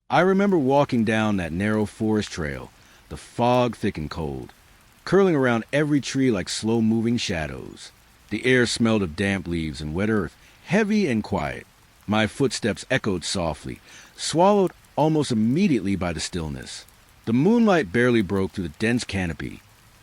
I remember walking down that narrow forest trail, the fog thick and cold, curling around every tree like slow-moving shadows. The air smelled of damp leaves and wet earth, heavy and quiet. My footsteps echoed softly, swallowed almost immediately by the stillness. The moonlight barely broke through the dense canopy,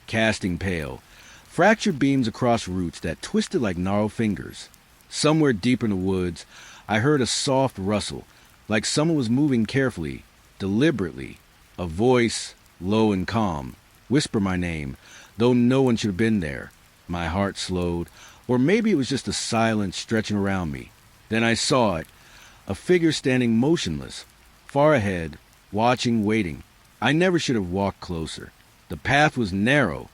casting pale, fractured beams across roots that twisted like gnarled fingers. Somewhere deep in the woods, I heard a soft rustle, like someone was moving carefully, deliberately. A voice, low and calm, whispered my name, though no one should have been there. My heart slowed, or maybe it was just the silence stretching around me. Then I saw it, a figure standing motionless, far ahead, watching, waiting. I never should have walked closer. The path was narrow,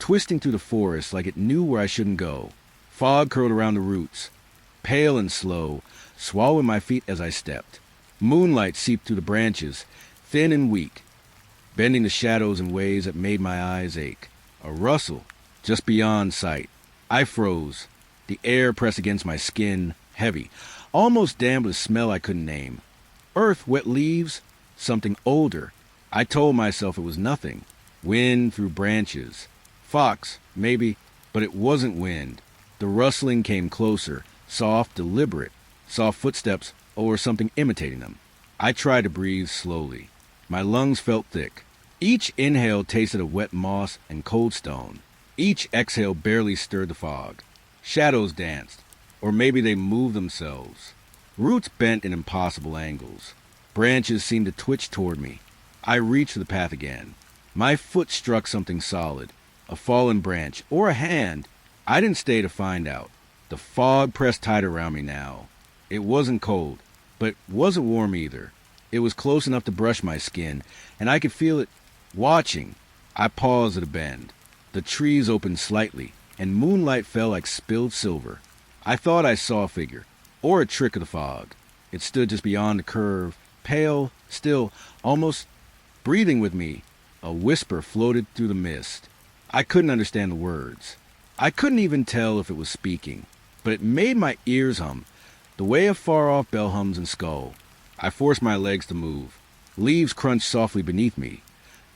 twisting through the forest like it knew where I shouldn't go. Fog curled around the roots, pale and slow, swallowing my feet as I stepped. Moonlight seeped through the branches, thin and weak, bending the shadows in ways that made my eyes ache. A rustle, just beyond sight. I froze. The air pressed against my skin, heavy, almost damp with a smell I couldn't name. Earth, wet leaves, something older. I told myself it was nothing. Wind through branches. Fox, maybe, but it wasn't wind. The rustling came closer, soft, deliberate, soft footsteps or something imitating them. I tried to breathe slowly. My lungs felt thick. Each inhale tasted of wet moss and cold stone. Each exhale barely stirred the fog. Shadows danced, or maybe they moved themselves. Roots bent in impossible angles. Branches seemed to twitch toward me. I reached for the path again. My foot struck something solid, a fallen branch, or a hand. I didn't stay to find out. The fog pressed tight around me now. It wasn't cold, but wasn't warm either. It was close enough to brush my skin, and I could feel it watching. I paused at a bend. The trees opened slightly, and moonlight fell like spilled silver. I thought I saw a figure, or a trick of the fog. It stood just beyond the curve, pale, still, almost breathing with me. A whisper floated through the mist. I couldn't understand the words. I couldn't even tell if it was speaking, but it made my ears hum, the way a far-off bell hums in Skull. I forced my legs to move. Leaves crunched softly beneath me,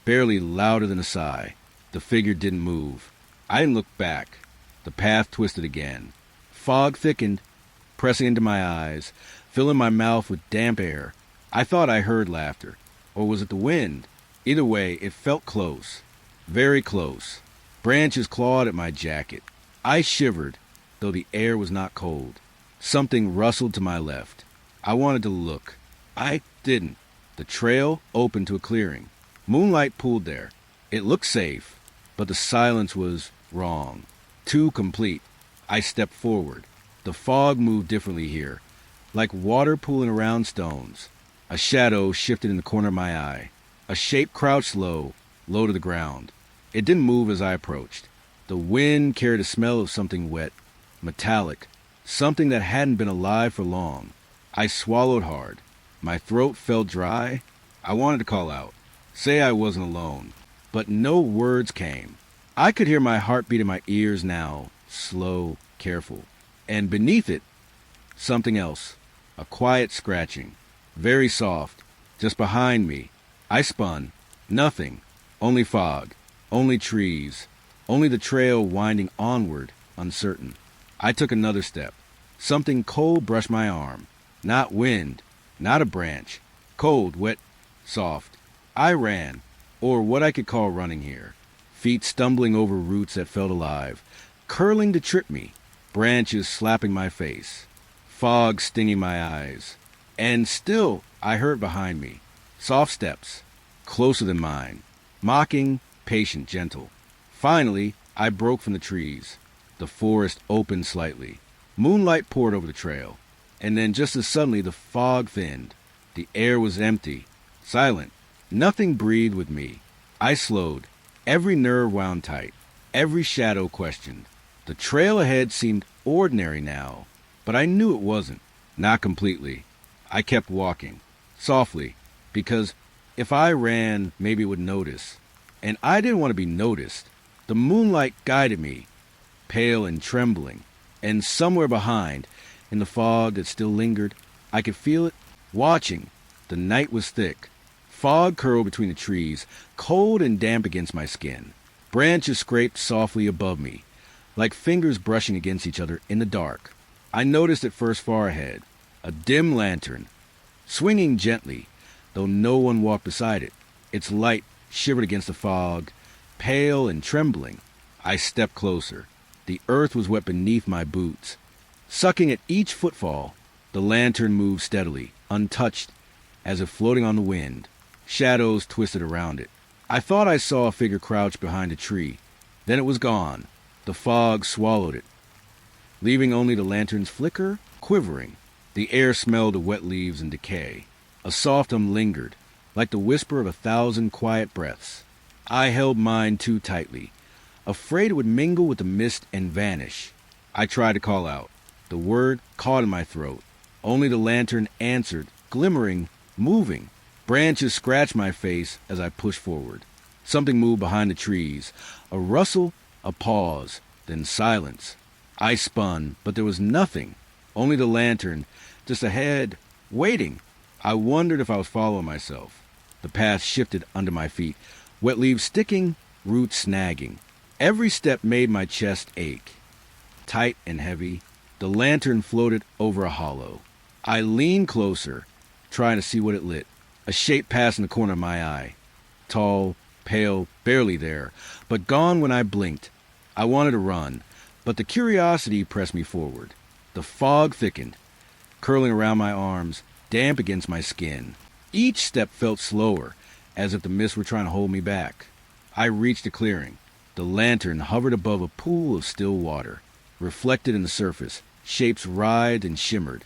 barely louder than a sigh. The figure didn't move. I didn't look back. The path twisted again. Fog thickened, pressing into my eyes, filling my mouth with damp air. I thought I heard laughter. Or was it the wind? Either way, it felt close. Very close. Branches clawed at my jacket. I shivered, though the air was not cold. Something rustled to my left. I wanted to look. I didn't. The trail opened to a clearing. Moonlight pooled there. It looked safe, but the silence was wrong. Too complete. I stepped forward. The fog moved differently here, like water pooling around stones. A shadow shifted in the corner of my eye. A shape crouched low, low to the ground. It didn't move as I approached. The wind carried a smell of something wet, metallic, something that hadn't been alive for long. I swallowed hard. My throat felt dry. I wanted to call out, say I wasn't alone, but no words came. I could hear my heartbeat in my ears now, slow, careful. And beneath it, something else, a quiet scratching, very soft, just behind me. I spun. Nothing. Only fog. Only trees. Only the trail winding onward, uncertain. I took another step. Something cold brushed my arm. Not wind. Not a branch. Cold, wet, soft. I ran, or what I could call running here. Feet stumbling over roots that felt alive, curling to trip me. Branches slapping my face. Fog stinging my eyes. And still I heard behind me. Soft steps, closer than mine. Mocking, patient, gentle. Finally, I broke from the trees. The forest opened slightly. Moonlight poured over the trail. And then just as suddenly the fog thinned. The air was empty, silent. Nothing breathed with me. I slowed. Every nerve wound tight. Every shadow questioned. The trail ahead seemed ordinary now, but I knew it wasn't. Not completely. I kept walking, softly, because if I ran, maybe it would notice. And I didn't want to be noticed. The moonlight guided me, pale and trembling, and somewhere behind, in the fog that still lingered, I could feel it, watching, The night was thick. Fog curled between the trees, cold and damp against my skin. Branches scraped softly above me, like fingers brushing against each other in the dark. I noticed at first far ahead, a dim lantern, swinging gently, though no one walked beside it. Its light shivered against the fog, pale and trembling. I stepped closer. The earth was wet beneath my boots. Sucking at each footfall, the lantern moved steadily, untouched, as if floating on the wind. Shadows twisted around it. I thought I saw a figure crouched behind a tree. Then it was gone. The fog swallowed it, leaving only the lantern's flicker, quivering. The air smelled of wet leaves and decay. A soft hum lingered, like the whisper of 1,000 quiet breaths. I held mine too tightly, afraid it would mingle with the mist and vanish. I tried to call out. The word caught in my throat. Only the lantern answered, glimmering, moving. Branches scratched my face as I pushed forward. Something moved behind the trees. A rustle, a pause, then silence. I spun, but there was nothing. Only the lantern, just ahead, waiting. I wondered if I was following myself. The path shifted under my feet, wet leaves sticking, roots snagging. Every step made my chest ache. Tight and heavy, the lantern floated over a hollow. I leaned closer, trying to see what it lit. A shape passed in the corner of my eye. Tall, pale, barely there, but gone when I blinked. I wanted to run, but the curiosity pressed me forward. The fog thickened, curling around my arms, damp against my skin. Each step felt slower, as if the mist were trying to hold me back. I reached a clearing. The lantern hovered above a pool of still water. Reflected in the surface, shapes writhed and shimmered.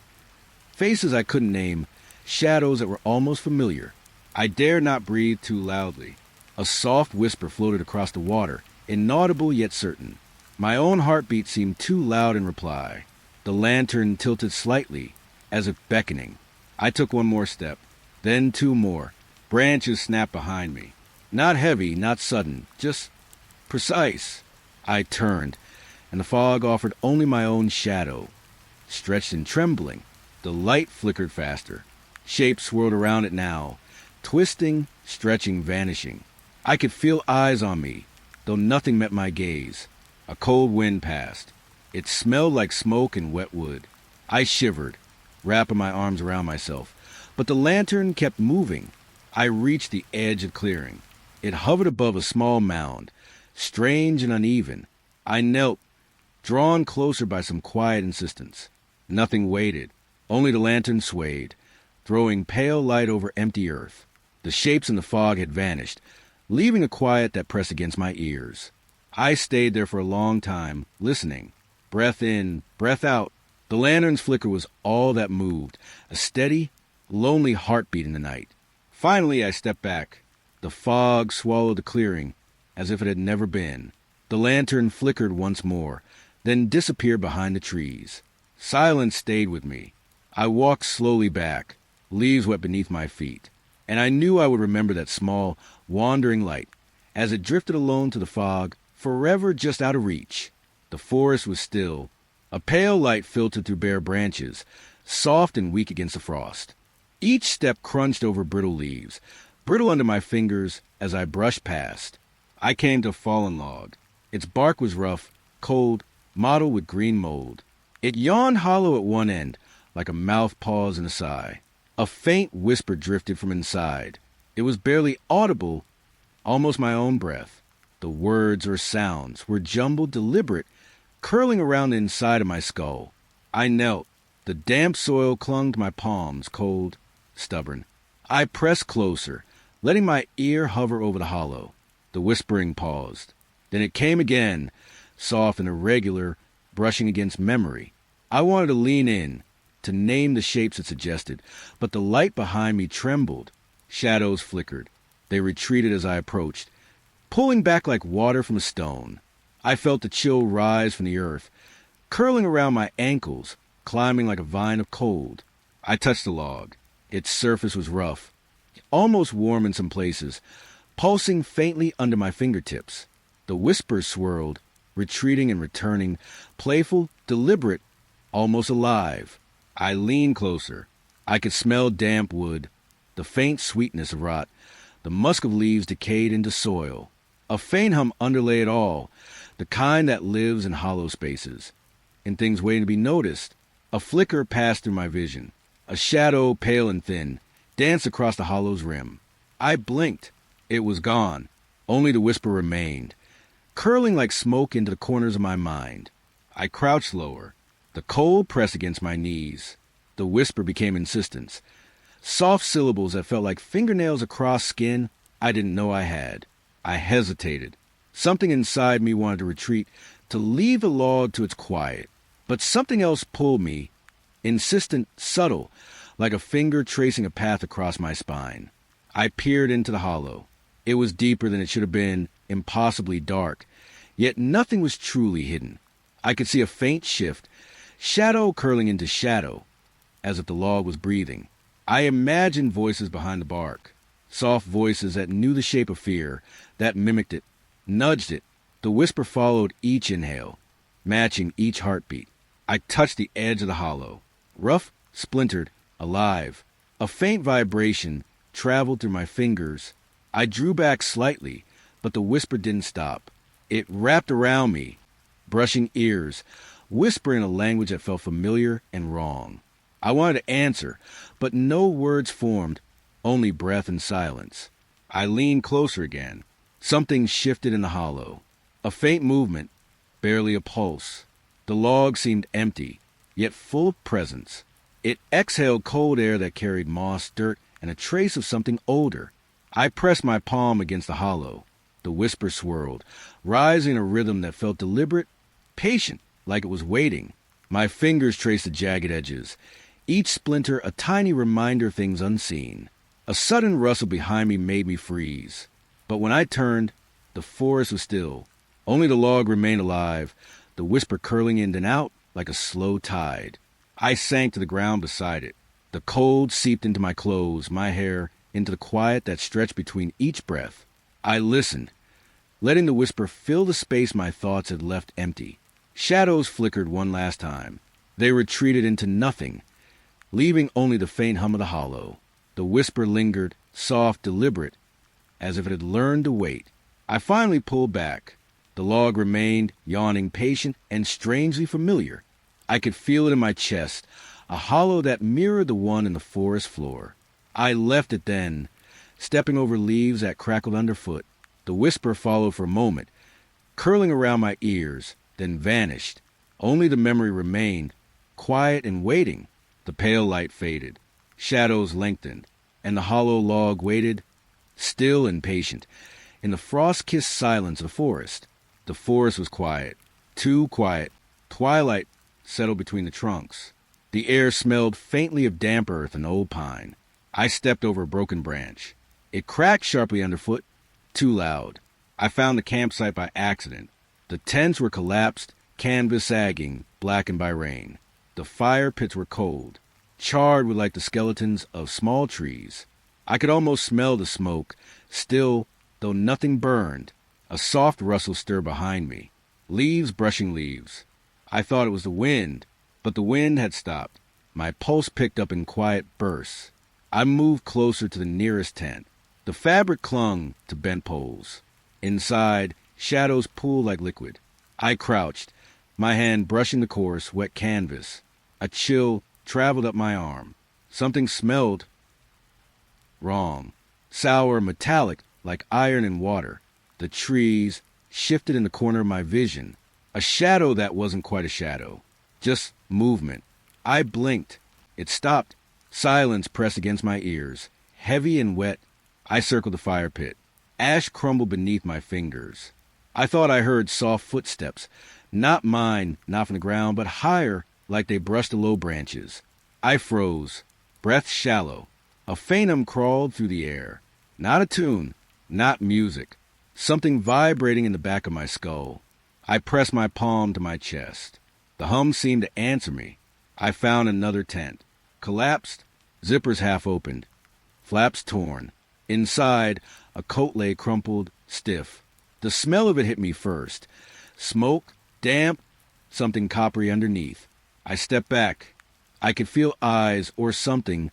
Faces I couldn't name, shadows that were almost familiar. I dared not breathe too loudly. A soft whisper floated across the water, inaudible yet certain. My own heartbeat seemed too loud in reply. The lantern tilted slightly, as if beckoning. I took one more step, then two more. Branches snapped behind me. Not heavy, not sudden, just precise. I turned, and the fog offered only my own shadow, stretched and trembling. The light flickered faster. Shapes swirled around it now, twisting, stretching, vanishing. I could feel eyes on me, though nothing met my gaze. A cold wind passed. It smelled like smoke and wet wood. I shivered, wrapping my arms around myself, but the lantern kept moving. I reached the edge of clearing. It hovered above a small mound, strange and uneven. I knelt, drawn closer by some quiet insistence. Nothing waited. Only the lantern swayed, throwing pale light over empty earth. The shapes in the fog had vanished, leaving a quiet that pressed against my ears. I stayed there for a long time, listening. Breath in, breath out. The lantern's flicker was all that moved, a steady, lonely heartbeat in the night. Finally, I stepped back. The fog swallowed the clearing, as if it had never been. The lantern flickered once more, then disappeared behind the trees. Silence stayed with me. I walked slowly back, leaves wet beneath my feet, and I knew I would remember that small, wandering light, as it drifted alone to the fog, forever just out of reach. The forest was still. A pale light filtered through bare branches, soft and weak against the frost. Each step crunched over brittle leaves, brittle under my fingers as I brushed past. I came to a fallen log. Its bark was rough, cold, mottled with green mold. It yawned hollow at one end, like a mouth paused in a sigh. A faint whisper drifted from inside. It was barely audible, almost my own breath. The words or sounds were jumbled, deliberate, curling around the inside of my skull. I knelt. The damp soil clung to my palms, cold, stubborn. I pressed closer, letting my ear hover over the hollow. The whispering paused. Then it came again, soft and irregular, brushing against memory. I wanted to lean in, to name the shapes it suggested, but the light behind me trembled. Shadows flickered. They retreated as I approached, pulling back like water from a stone. I felt the chill rise from the earth, curling around my ankles, climbing like a vine of cold. I touched the log. Its surface was rough, almost warm in some places, pulsing faintly under my fingertips. The whispers swirled, retreating and returning, playful, deliberate, almost alive. I leaned closer. I could smell damp wood, the faint sweetness of rot, the musk of leaves decayed into soil. A faint hum underlay it all, the kind that lives in hollow spaces, in things waiting to be noticed. A flicker passed through my vision. A shadow, pale and thin, danced across the hollow's rim. I blinked. It was gone. Only the whisper remained, curling like smoke into the corners of my mind. I crouched lower. The cold pressed against my knees. The whisper became insistence. Soft syllables that felt like fingernails across skin I didn't know I had. I hesitated. Something inside me wanted to retreat, to leave the log to its quiet. But something else pulled me, insistent, subtle, like a finger tracing a path across my spine. I peered into the hollow. It was deeper than it should have been, impossibly dark. Yet nothing was truly hidden. I could see a faint shift, shadow curling into shadow, as if the log was breathing. I imagined voices behind the bark, soft voices that knew the shape of fear, that mimicked it, nudged it. The whisper followed each inhale, matching each heartbeat. I touched the edge of the hollow, rough, splintered, alive. A faint vibration traveled through my fingers. I drew back slightly, but the whisper didn't stop. It wrapped around me, brushing ears, whispering a language that felt familiar and wrong. I wanted to answer, but no words formed, only breath and silence. I leaned closer again. Something shifted in the hollow. A faint movement, barely a pulse. The log seemed empty, yet full of presence. It exhaled cold air that carried moss, dirt, and a trace of something older. I pressed my palm against the hollow. The whisper swirled, rising in a rhythm that felt deliberate, patient, like it was waiting. My fingers traced the jagged edges, each splinter a tiny reminder of things unseen. A sudden rustle behind me made me freeze. But when I turned, the forest was still. Only the log remained alive, the whisper curling in and out like a slow tide. I sank to the ground beside it. The cold seeped into my clothes, my hair, into the quiet that stretched between each breath. I listened, letting the whisper fill the space my thoughts had left empty. Shadows flickered one last time. They retreated into nothing, leaving only the faint hum of the hollow. The whisper lingered, soft, deliberate, as if it had learned to wait. I finally pulled back. The log remained, yawning, patient, and strangely familiar. I could feel it in my chest, a hollow that mirrored the one in the forest floor. I left it then, stepping over leaves that crackled underfoot. The whisper followed for a moment, curling around my ears, then vanished. Only the memory remained, quiet and waiting. The pale light faded. Shadows lengthened, and the hollow log waited, still and patient, in the frost-kissed silence of the forest. The forest was quiet, too quiet. Twilight settled between the trunks. The air smelled faintly of damp earth and old pine. I stepped over a broken branch. It cracked sharply underfoot, too loud. I found the campsite by accident. The tents were collapsed, canvas sagging, blackened by rain. The fire pits were cold, charred with like the skeletons of small trees. I could almost smell the smoke, still, though nothing burned. A soft rustle stirred behind me, leaves brushing leaves. I thought it was the wind, but the wind had stopped. My pulse picked up in quiet bursts. I moved closer to the nearest tent. The fabric clung to bent poles. Inside, shadows pooled like liquid. I crouched, my hand brushing the coarse, wet canvas. A chill traveled up my arm. Something smelled wrong. Sour, metallic, like iron and water. The trees shifted in the corner of my vision. A shadow that wasn't quite a shadow. Just movement. I blinked. It stopped. Silence pressed against my ears. Heavy and wet, I circled the fire pit. Ash crumbled beneath my fingers. I thought I heard soft footsteps. Not mine, not from the ground, but higher, like they brushed the low branches. I froze, breath shallow. A faint hum crawled through the air. Not a tune, not music. Something vibrating in the back of my skull. I pressed my palm to my chest. The hum seemed to answer me. I found another tent. Collapsed, zippers half opened, flaps torn. Inside, a coat lay crumpled, stiff. The smell of it hit me first. Smoke, damp, something coppery underneath. I stepped back. I could feel eyes or something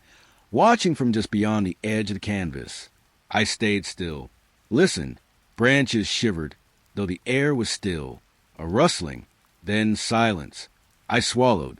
watching from just beyond the edge of the canvas. I stayed still, listened. Branches shivered, though the air was still. A rustling, then silence. I swallowed,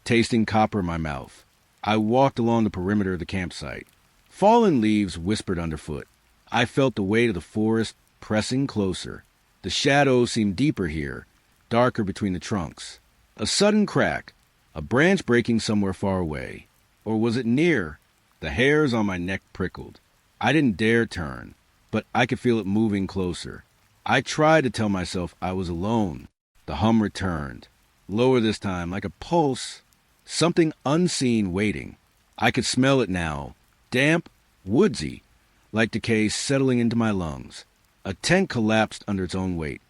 tasting copper in my mouth. I walked along the perimeter of the campsite. Fallen leaves whispered underfoot. I felt the weight of the forest pressing closer. The shadows seemed deeper here, darker between the trunks. A sudden crack, a branch breaking somewhere far away. Or was it near? The hairs on my neck prickled. I didn't dare turn, but I could feel it moving closer. I tried to tell myself I was alone. The hum returned, lower this time, like a pulse, something unseen waiting. I could smell it now, damp, woodsy, like decay settling into my lungs. A tent collapsed under its own weight.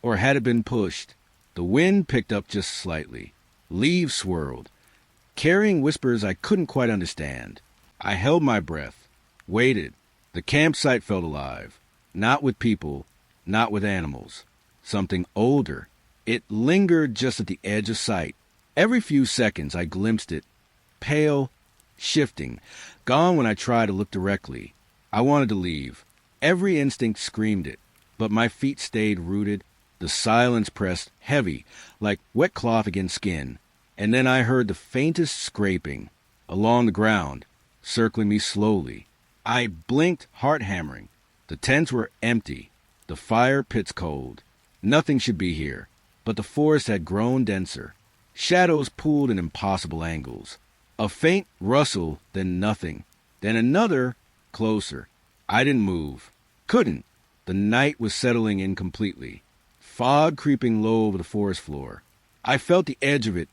Or had it been pushed? The wind picked up just slightly. Leaves swirled, carrying whispers I couldn't quite understand. I held my breath, waited. The campsite felt alive, not with people, not with animals. Something older. It lingered just at the edge of sight. Every few seconds I glimpsed it, pale, shifting, gone when I tried to look directly. I wanted to leave. Every instinct screamed it, but my feet stayed rooted. The silence pressed heavy, like wet cloth against skin. And then I heard the faintest scraping along the ground, circling me slowly. I blinked, heart hammering. The tents were empty, the fire pits cold. Nothing should be here, but the forest had grown denser. Shadows pooled in impossible angles. A faint rustle, then nothing. Then another, closer. I didn't move. Couldn't. The night was settling in completely. Fog creeping low over the forest floor. I felt the edge of it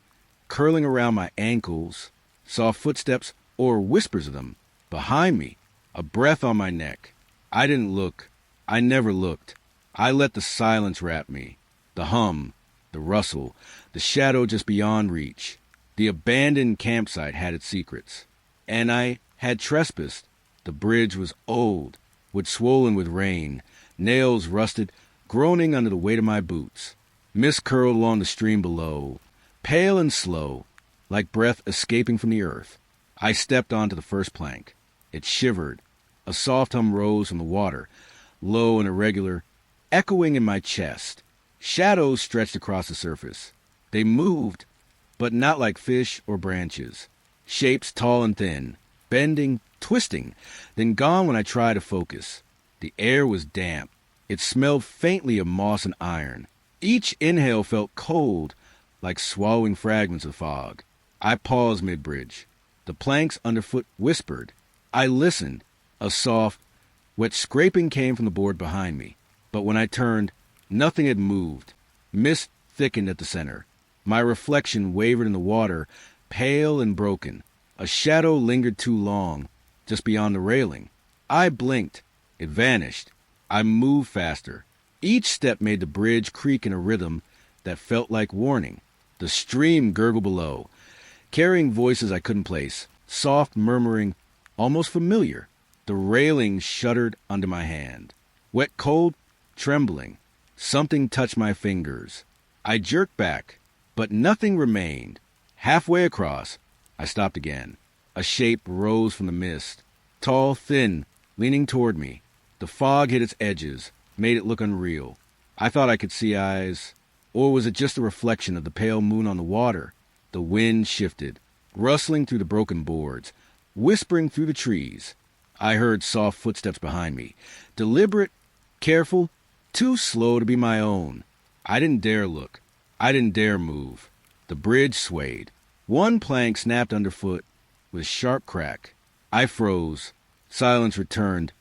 curling around my ankles, saw footsteps or whispers of them behind me, a breath on my neck. I didn't look. I never looked. I let the silence wrap me. The hum, the rustle, the shadow just beyond reach. The abandoned campsite had its secrets. And I had trespassed. The bridge was old, wood swollen with rain, nails rusted, groaning under the weight of my boots. Mist curled along the stream below, pale and slow, like breath escaping from the earth. I stepped onto the first plank. It shivered. A soft hum rose from the water, low and irregular, echoing in my chest. Shadows stretched across the surface. They moved, but not like fish or branches. Shapes tall and thin, bending, twisting, then gone when I tried to focus. The air was damp. It smelled faintly of moss and iron. Each inhale felt cold, like swallowing fragments of fog. I paused mid-bridge. The planks underfoot whispered. I listened. A soft, wet scraping came from the board behind me. But when I turned, nothing had moved. Mist thickened at the center. My reflection wavered in the water, pale and broken. A shadow lingered too long, just beyond the railing. I blinked. It vanished. I moved faster. Each step made the bridge creak in a rhythm that felt like warning. The stream gurgled below, carrying voices I couldn't place, soft murmuring, almost familiar. The railing shuddered under my hand. Wet, cold, trembling. Something touched my fingers. I jerked back, but nothing remained. Halfway across, I stopped again. A shape rose from the mist, tall, thin, leaning toward me. The fog hit its edges, made it look unreal. I thought I could see eyes, or was it just a reflection of the pale moon on the water? The wind shifted, rustling through the broken boards, whispering through the trees. I heard soft footsteps behind me, deliberate, careful, too slow to be my own. I didn't dare look. I didn't dare move. The bridge swayed. One plank snapped underfoot with a sharp crack. I froze. Silence returned,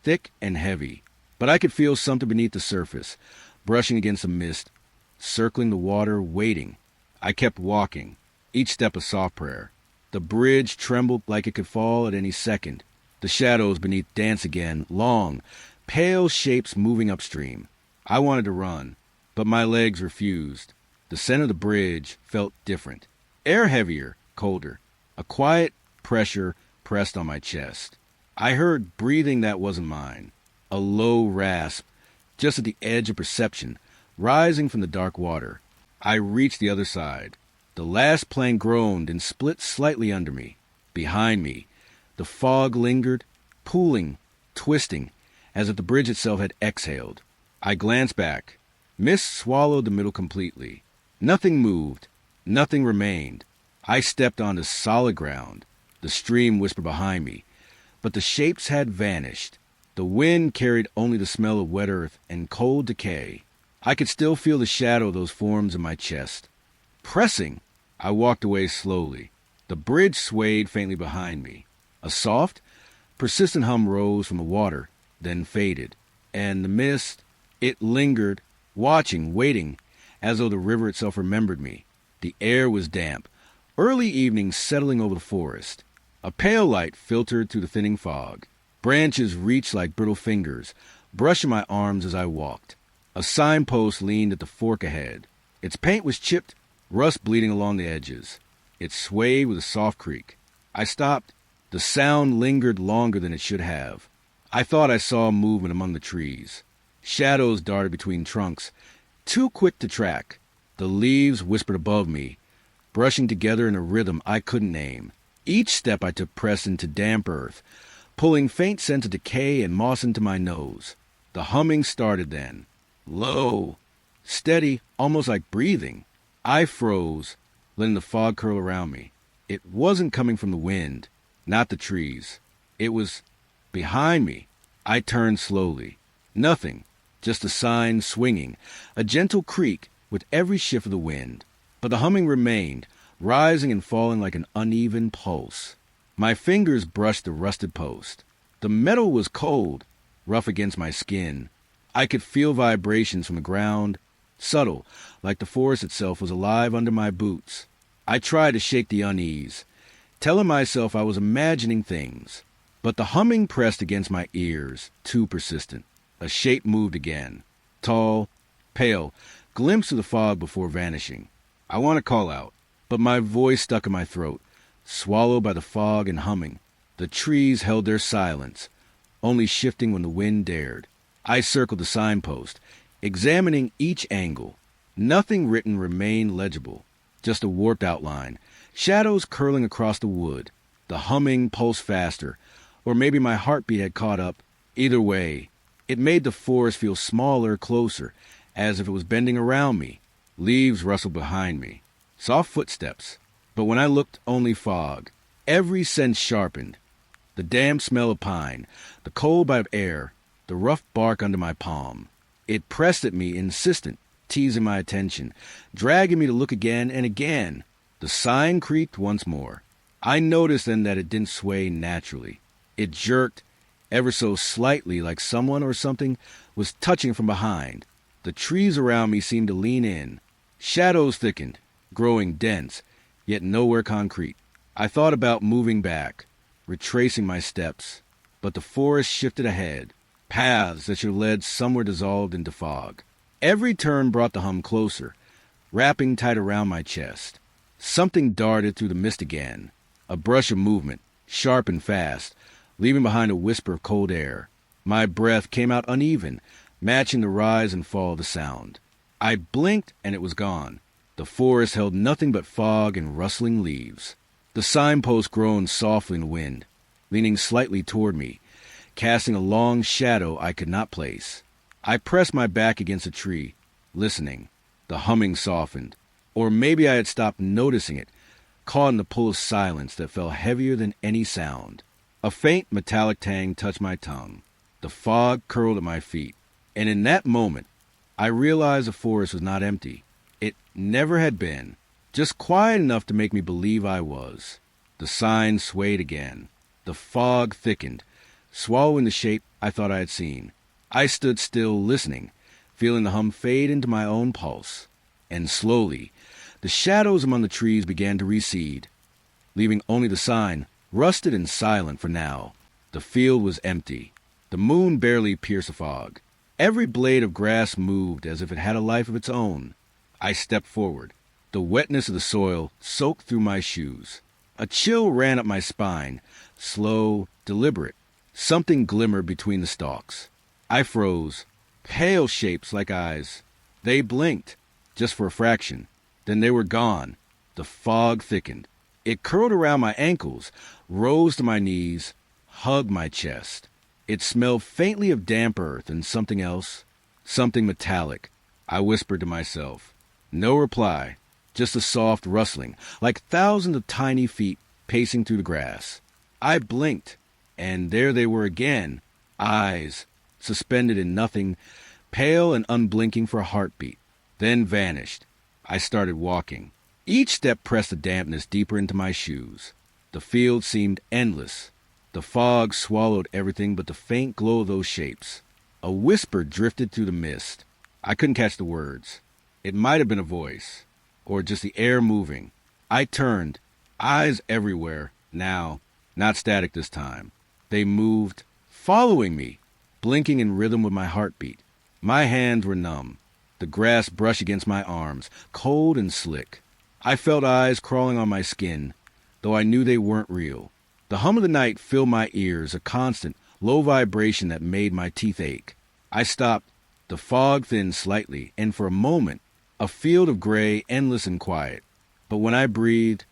thick and heavy. But I could feel something beneath the surface, brushing against the mist, circling the water, waiting. I kept walking, each step a soft prayer. The bridge trembled like it could fall at any second. The shadows beneath danced again, long, pale shapes moving upstream. I wanted to run, but my legs refused. The scent of the bridge felt different. Air heavier, colder. A quiet pressure pressed on my chest. I heard breathing that wasn't mine. A low rasp, just at the edge of perception, rising from the dark water. I reached the other side. The last plank groaned and split slightly under me. Behind me, The fog lingered, pooling, twisting, as if the bridge itself had exhaled. I glanced back. Mist swallowed the middle completely. Nothing moved. Nothing remained. I stepped onto solid ground. The stream whispered behind me. But the shapes had vanished. The wind carried only the smell of wet earth and cold decay. I could still feel the shadow of those forms in my chest. Pressing, I walked away slowly. The bridge swayed faintly behind me. A soft, persistent hum rose from the water, then faded. And the mist, it lingered, watching, waiting, as though the river itself remembered me. The air was damp, early evening settling over the forest. A pale light filtered through the thinning fog. Branches reached like brittle fingers, brushing my arms as I walked. A signpost leaned at the fork ahead. Its paint was chipped, rust bleeding along the edges. It swayed with a soft creak. I stopped. The sound lingered longer than it should have. I thought I saw movement among the trees. Shadows darted between trunks, too quick to track. The leaves whispered above me, brushing together in a rhythm I couldn't name. Each step I took pressed into damp earth, pulling faint scents of decay and moss into my nose. The humming started then. Low, steady, almost like breathing. I froze, letting the fog curl around me. It wasn't coming from the wind, not the trees. It was behind me. I turned slowly. Nothing, just a sign swinging, a gentle creak with every shift of the wind. But the humming remained, rising and falling like an uneven pulse. My fingers brushed the rusted post. The metal was cold, rough against my skin. I could feel vibrations from the ground, subtle, like the forest itself was alive under my boots. I tried to shake the unease, telling myself I was imagining things. But the humming pressed against my ears, too persistent. A shape moved again, tall, pale, glimpsed through the fog before vanishing. I want to call out, but my voice stuck in my throat, swallowed by the fog and humming. The trees held their silence, only shifting when the wind dared. I circled the signpost, examining each angle. Nothing written remained legible, just a warped outline, shadows curling across the wood. The humming pulsed faster, or maybe my heartbeat had caught up. Either way, it made the forest feel smaller, closer, as if it was bending around me. Leaves rustled behind me. Soft footsteps. But when I looked, only fog. Every sense sharpened. The damp smell of pine, the cold bite of air, the rough bark under my palm. It pressed at me, insistent, teasing my attention, dragging me to look again and again. The sign creaked once more. I noticed then that it didn't sway naturally. It jerked, ever so slightly, like someone or something was touching from behind. The trees around me seemed to lean in. Shadows thickened, growing dense, yet nowhere concrete. I thought about moving back, retracing my steps, but the forest shifted ahead, paths that should have led somewhere dissolved into fog. Every turn brought the hum closer, wrapping tight around my chest. Something darted through the mist again, a brush of movement, sharp and fast, leaving behind a whisper of cold air. My breath came out uneven, matching the rise and fall of the sound. I blinked and it was gone. The forest held nothing but fog and rustling leaves. The signpost groaned softly in the wind, leaning slightly toward me, casting a long shadow I could not place. I pressed my back against a tree, listening. The humming softened, or maybe I had stopped noticing it, caught in the pull of silence that fell heavier than any sound. A faint metallic tang touched my tongue. The fog curled at my feet, and in that moment, I realized the forest was not empty. It never had been, just quiet enough to make me believe I was. The sign swayed again. The fog thickened, swallowing the shape I thought I had seen. I stood still, listening, feeling the hum fade into my own pulse. And slowly, the shadows among the trees began to recede, leaving only the sign, rusted and silent for now. The field was empty. The moon barely pierced the fog. Every blade of grass moved as if it had a life of its own. I stepped forward. The wetness of the soil soaked through my shoes. A chill ran up my spine, slow, deliberate. Something glimmered between the stalks. I froze. Pale shapes like eyes. They blinked, just for a fraction. Then they were gone. The fog thickened. It curled around my ankles, rose to my knees, hugged my chest. It smelled faintly of damp earth and something else, something metallic. I whispered to myself. No reply, just a soft rustling, like thousands of tiny feet pacing through the grass. I blinked, and there they were again, eyes suspended in nothing, pale and unblinking for a heartbeat, then vanished. I started walking. Each step pressed the dampness deeper into my shoes. The field seemed endless. The fog swallowed everything but the faint glow of those shapes. A whisper drifted through the mist. I couldn't catch the words. It might have been a voice, or just the air moving. I turned, eyes everywhere, now, not static this time. They moved, following me, blinking in rhythm with my heartbeat. My hands were numb. The grass brushed against my arms, cold and slick. I felt eyes crawling on my skin, though I knew they weren't real. The hum of the night filled my ears, a constant, low vibration that made my teeth ache. I stopped. The fog thinned slightly, and for a moment, a field of gray, endless and quiet. But when I breathed,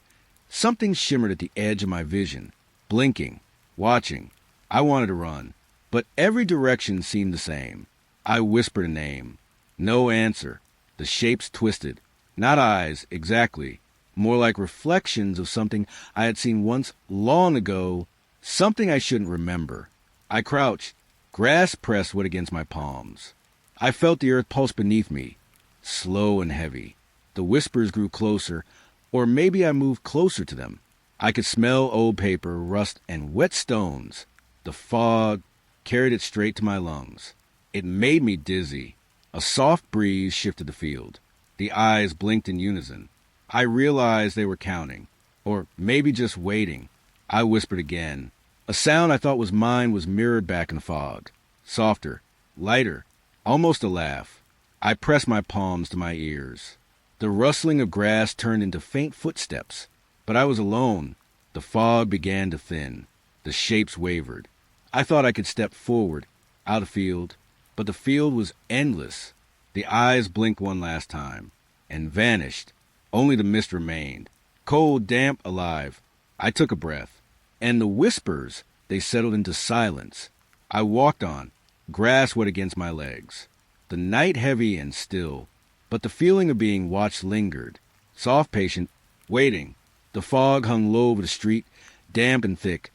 something shimmered at the edge of my vision, blinking, watching. I wanted to run, but every direction seemed the same. I whispered a name. No answer. The shapes twisted. Not eyes, exactly. More like reflections of something I had seen once long ago, something I shouldn't remember. I crouched. Grass pressed wet against my palms. I felt the earth pulse beneath me, slow and heavy. The whispers grew closer, or maybe I moved closer to them. I could smell old paper, rust, and wet stones. The fog carried it straight to my lungs. It made me dizzy. A soft breeze shifted the field. The eyes blinked in unison. I realized they were counting, or maybe just waiting. I whispered again. A sound I thought was mine was mirrored back in the fog. Softer, lighter, almost a laugh. I pressed my palms to my ears. The rustling of grass turned into faint footsteps, but I was alone. The fog began to thin. The shapes wavered. I thought I could step forward, out of field, but the field was endless. The eyes blinked one last time, and vanished. Only the mist remained, cold, damp, alive. I took a breath, and the whispers, they settled into silence. I walked on, grass wet against my legs. The night heavy and still, but the feeling of being watched lingered. Soft, patient, waiting. The fog hung low over the street, damp and thick,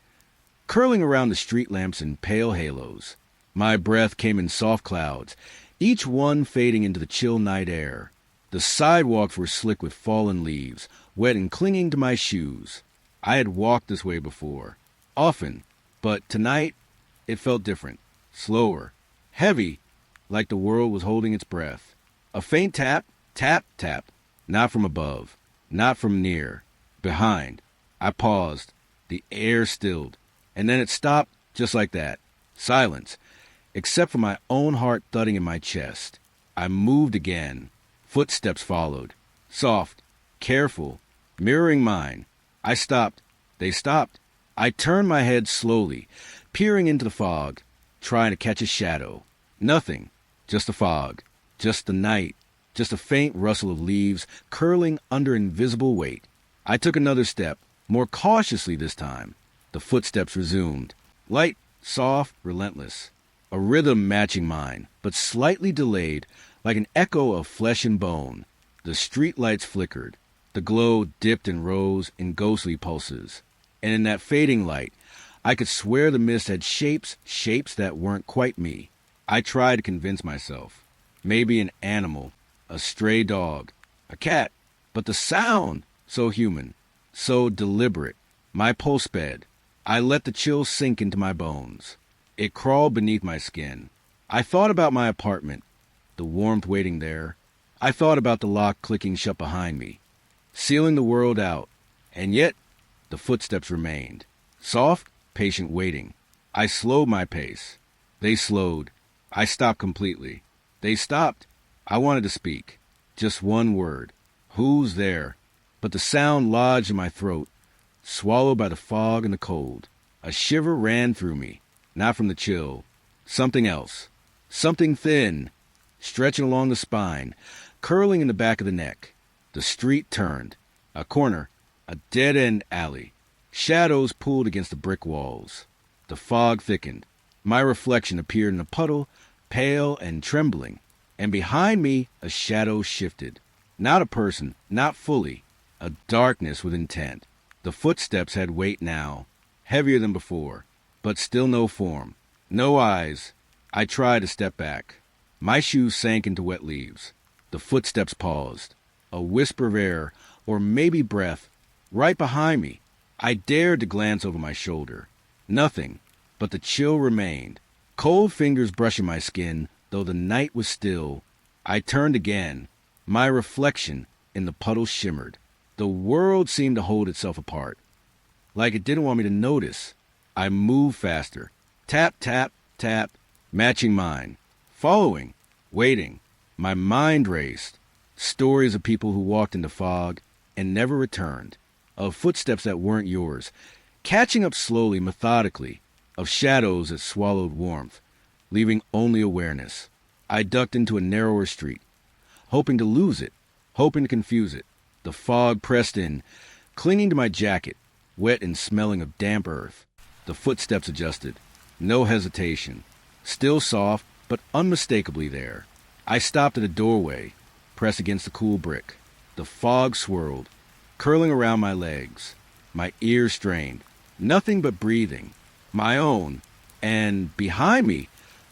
curling around the street lamps in pale halos. My breath came in soft clouds, each one fading into the chill night air. The sidewalks were slick with fallen leaves, wet and clinging to my shoes. I had walked this way before, often, but tonight it felt different, slower, heavy, like the world was holding its breath. A faint tap, tap, tap, not from above, not from near, behind. I paused. The air stilled, and then it stopped just like that. Silence, except for my own heart thudding in my chest. I moved again. Footsteps followed, soft, careful, mirroring mine. I stopped. They stopped. I turned my head slowly, peering into the fog, trying to catch a shadow. Nothing, just the fog, just the night, just a faint rustle of leaves curling under invisible weight. I took another step, more cautiously this time. The footsteps resumed, light, soft, relentless. A rhythm matching mine, but slightly delayed, like an echo of flesh and bone. The street lights flickered. The glow dipped and rose in ghostly pulses. And in that fading light, I could swear the mist had shapes that weren't quite me. I tried to convince myself. Maybe an animal, a stray dog, a cat. But the sound, so human, so deliberate. My pulse sped. I let the chill sink into my bones. It crawled beneath my skin. I thought about my apartment, the warmth waiting there. I thought about the lock clicking shut behind me, sealing the world out. And yet, the footsteps remained. Soft, patient waiting. I slowed my pace. They slowed. I stopped completely. They stopped. I wanted to speak. Just one word. Who's there? But the sound lodged in my throat, swallowed by the fog and the cold. A shiver ran through me, not from the chill. Something else. Something thin, stretching along the spine, curling in the back of the neck. The street turned. A corner. A dead-end alley. Shadows pulled against the brick walls. The fog thickened. My reflection appeared in a puddle, pale and trembling. And behind me, a shadow shifted. Not a person, not fully. A darkness with intent. The footsteps had weight now, heavier than before, but still no form. No eyes. I tried to step back. My shoes sank into wet leaves. The footsteps paused. A whisper of air, or maybe breath, right behind me. I dared to glance over my shoulder. Nothing, but the chill remained. Cold fingers brushing my skin, though the night was still. I turned again. My reflection in the puddle shimmered. The world seemed to hold itself apart, like it didn't want me to notice. I moved faster. Tap, tap, tap, matching mine. Following, waiting. My mind raced. Stories of people who walked into fog and never returned. Of footsteps that weren't yours. Catching up slowly, methodically. Of shadows that swallowed warmth, leaving only awareness. I ducked into a narrower street, hoping to lose it, hoping to confuse it. The fog pressed in, clinging to my jacket, wet and smelling of damp earth. The footsteps adjusted. No hesitation. Still soft, but unmistakably there. I stopped at a doorway, pressed against the cool brick. The fog swirled, curling around my legs. My ears strained. Nothing but breathing. My own. And behind me,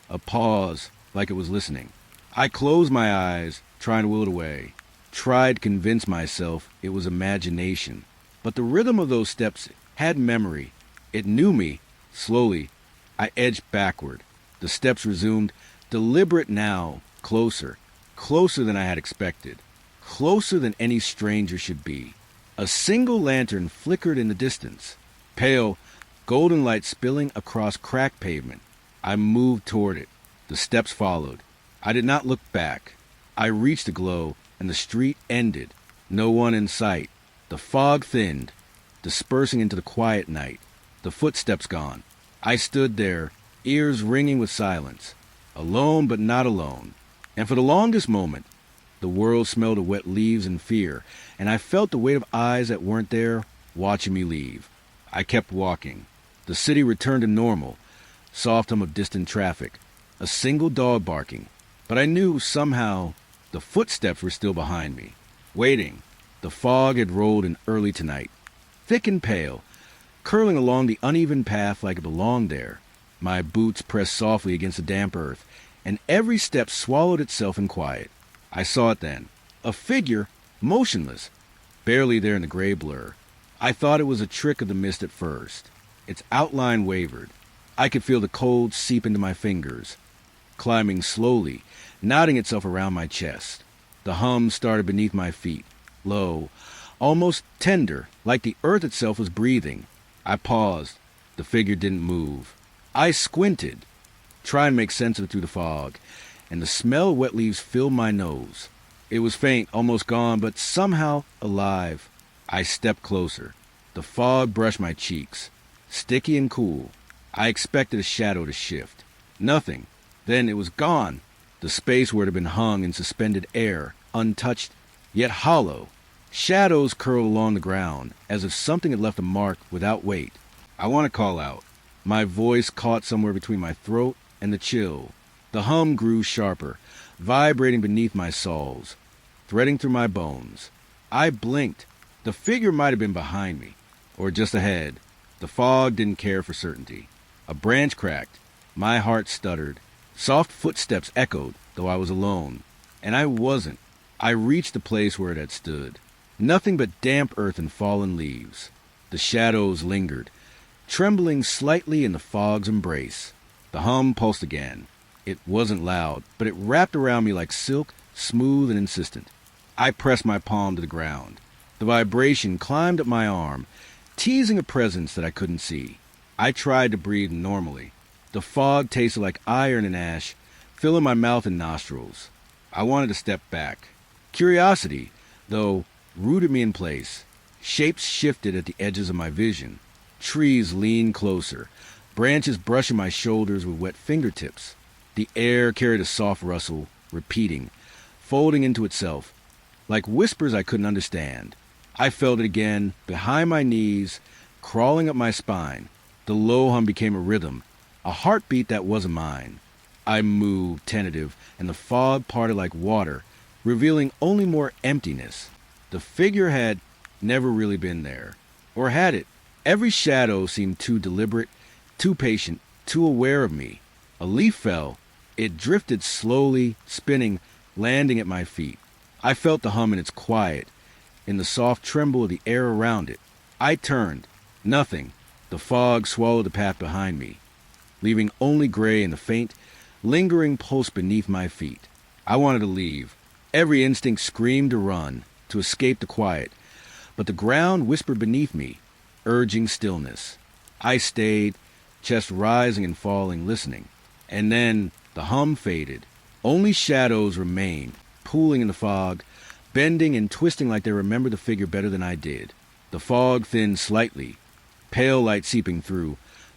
a pause like it was listening. I closed my eyes, trying to will it away. Tried to convince myself it was imagination. But the rhythm of those steps had memory. It knew me. Slowly, I edged backward. The steps resumed, deliberate now, closer. Closer than I had expected. Closer than any stranger should be. A single lantern flickered in the distance. Pale, golden light spilling across cracked pavement. I moved toward it. The steps followed. I did not look back. I reached the glow, and the street ended. No one in sight. The fog thinned, dispersing into the quiet night. The footsteps gone. I stood there, ears ringing with silence. Alone but not alone. And for the longest moment, the world smelled of wet leaves and fear, and I felt the weight of eyes that weren't there, watching me leave. I kept walking. The city returned to normal. Soft hum of distant traffic. A single dog barking. But I knew somehow the footsteps were still behind me, waiting. The fog had rolled in early tonight, thick and pale, curling along the uneven path like it belonged there. My boots pressed softly against the damp earth, and every step swallowed itself in quiet. I saw it then, a figure, motionless, barely there in the gray blur. I thought it was a trick of the mist at first. Its outline wavered. I could feel the cold seep into my fingers, climbing slowly, knotting itself around my chest. The hum started beneath my feet, low, almost tender, like the earth itself was breathing. I paused. The figure didn't move. I squinted, trying to make sense of it through the fog, and the smell of wet leaves filled my nose. It was faint, almost gone, but somehow alive. I stepped closer. The fog brushed my cheeks, sticky and cool. I expected a shadow to shift. Nothing. Then it was gone. The space where it had been hung in suspended air, untouched, yet hollow. Shadows curled along the ground, as if something had left a mark without weight. I want to call out. My voice caught somewhere between my throat and the chill. The hum grew sharper, vibrating beneath my soles, threading through my bones. I blinked. The figure might have been behind me, or just ahead. The fog didn't care for certainty. A branch cracked. My heart stuttered. Soft footsteps echoed, though I was alone. And I wasn't. I reached the place where it had stood. Nothing but damp earth and fallen leaves. The shadows lingered, trembling slightly in the fog's embrace. The hum pulsed again. It wasn't loud, but it wrapped around me like silk, smooth and insistent. I pressed my palm to the ground. The vibration climbed up my arm, teasing a presence that I couldn't see. I tried to breathe normally. The fog tasted like iron and ash, filling my mouth and nostrils. I wanted to step back. Curiosity, though, rooted me in place. Shapes shifted at the edges of my vision. Trees leaned closer, branches brushing my shoulders with wet fingertips. The air carried a soft rustle, repeating, folding into itself, like whispers I couldn't understand. I felt it again, behind my knees, crawling up my spine. The low hum became a rhythm, a heartbeat that wasn't mine. I moved, tentative, and the fog parted like water, revealing only more emptiness. The figure had never really been there. Or had it? Every shadow seemed too deliberate, too patient, too aware of me. A leaf fell. It drifted slowly, spinning, landing at my feet. I felt the hum in its quiet, in the soft tremble of the air around it. I turned. Nothing. The fog swallowed the path behind me, leaving only gray and the faint, lingering pulse beneath my feet. I wanted to leave. Every instinct screamed to run, to escape the quiet, but the ground whispered beneath me, urging stillness. I stayed, chest rising and falling, listening. And then the hum faded. Only shadows remained, pooling in the fog, bending and twisting like they remembered the figure better than I did. The fog thinned slightly, pale light seeping through,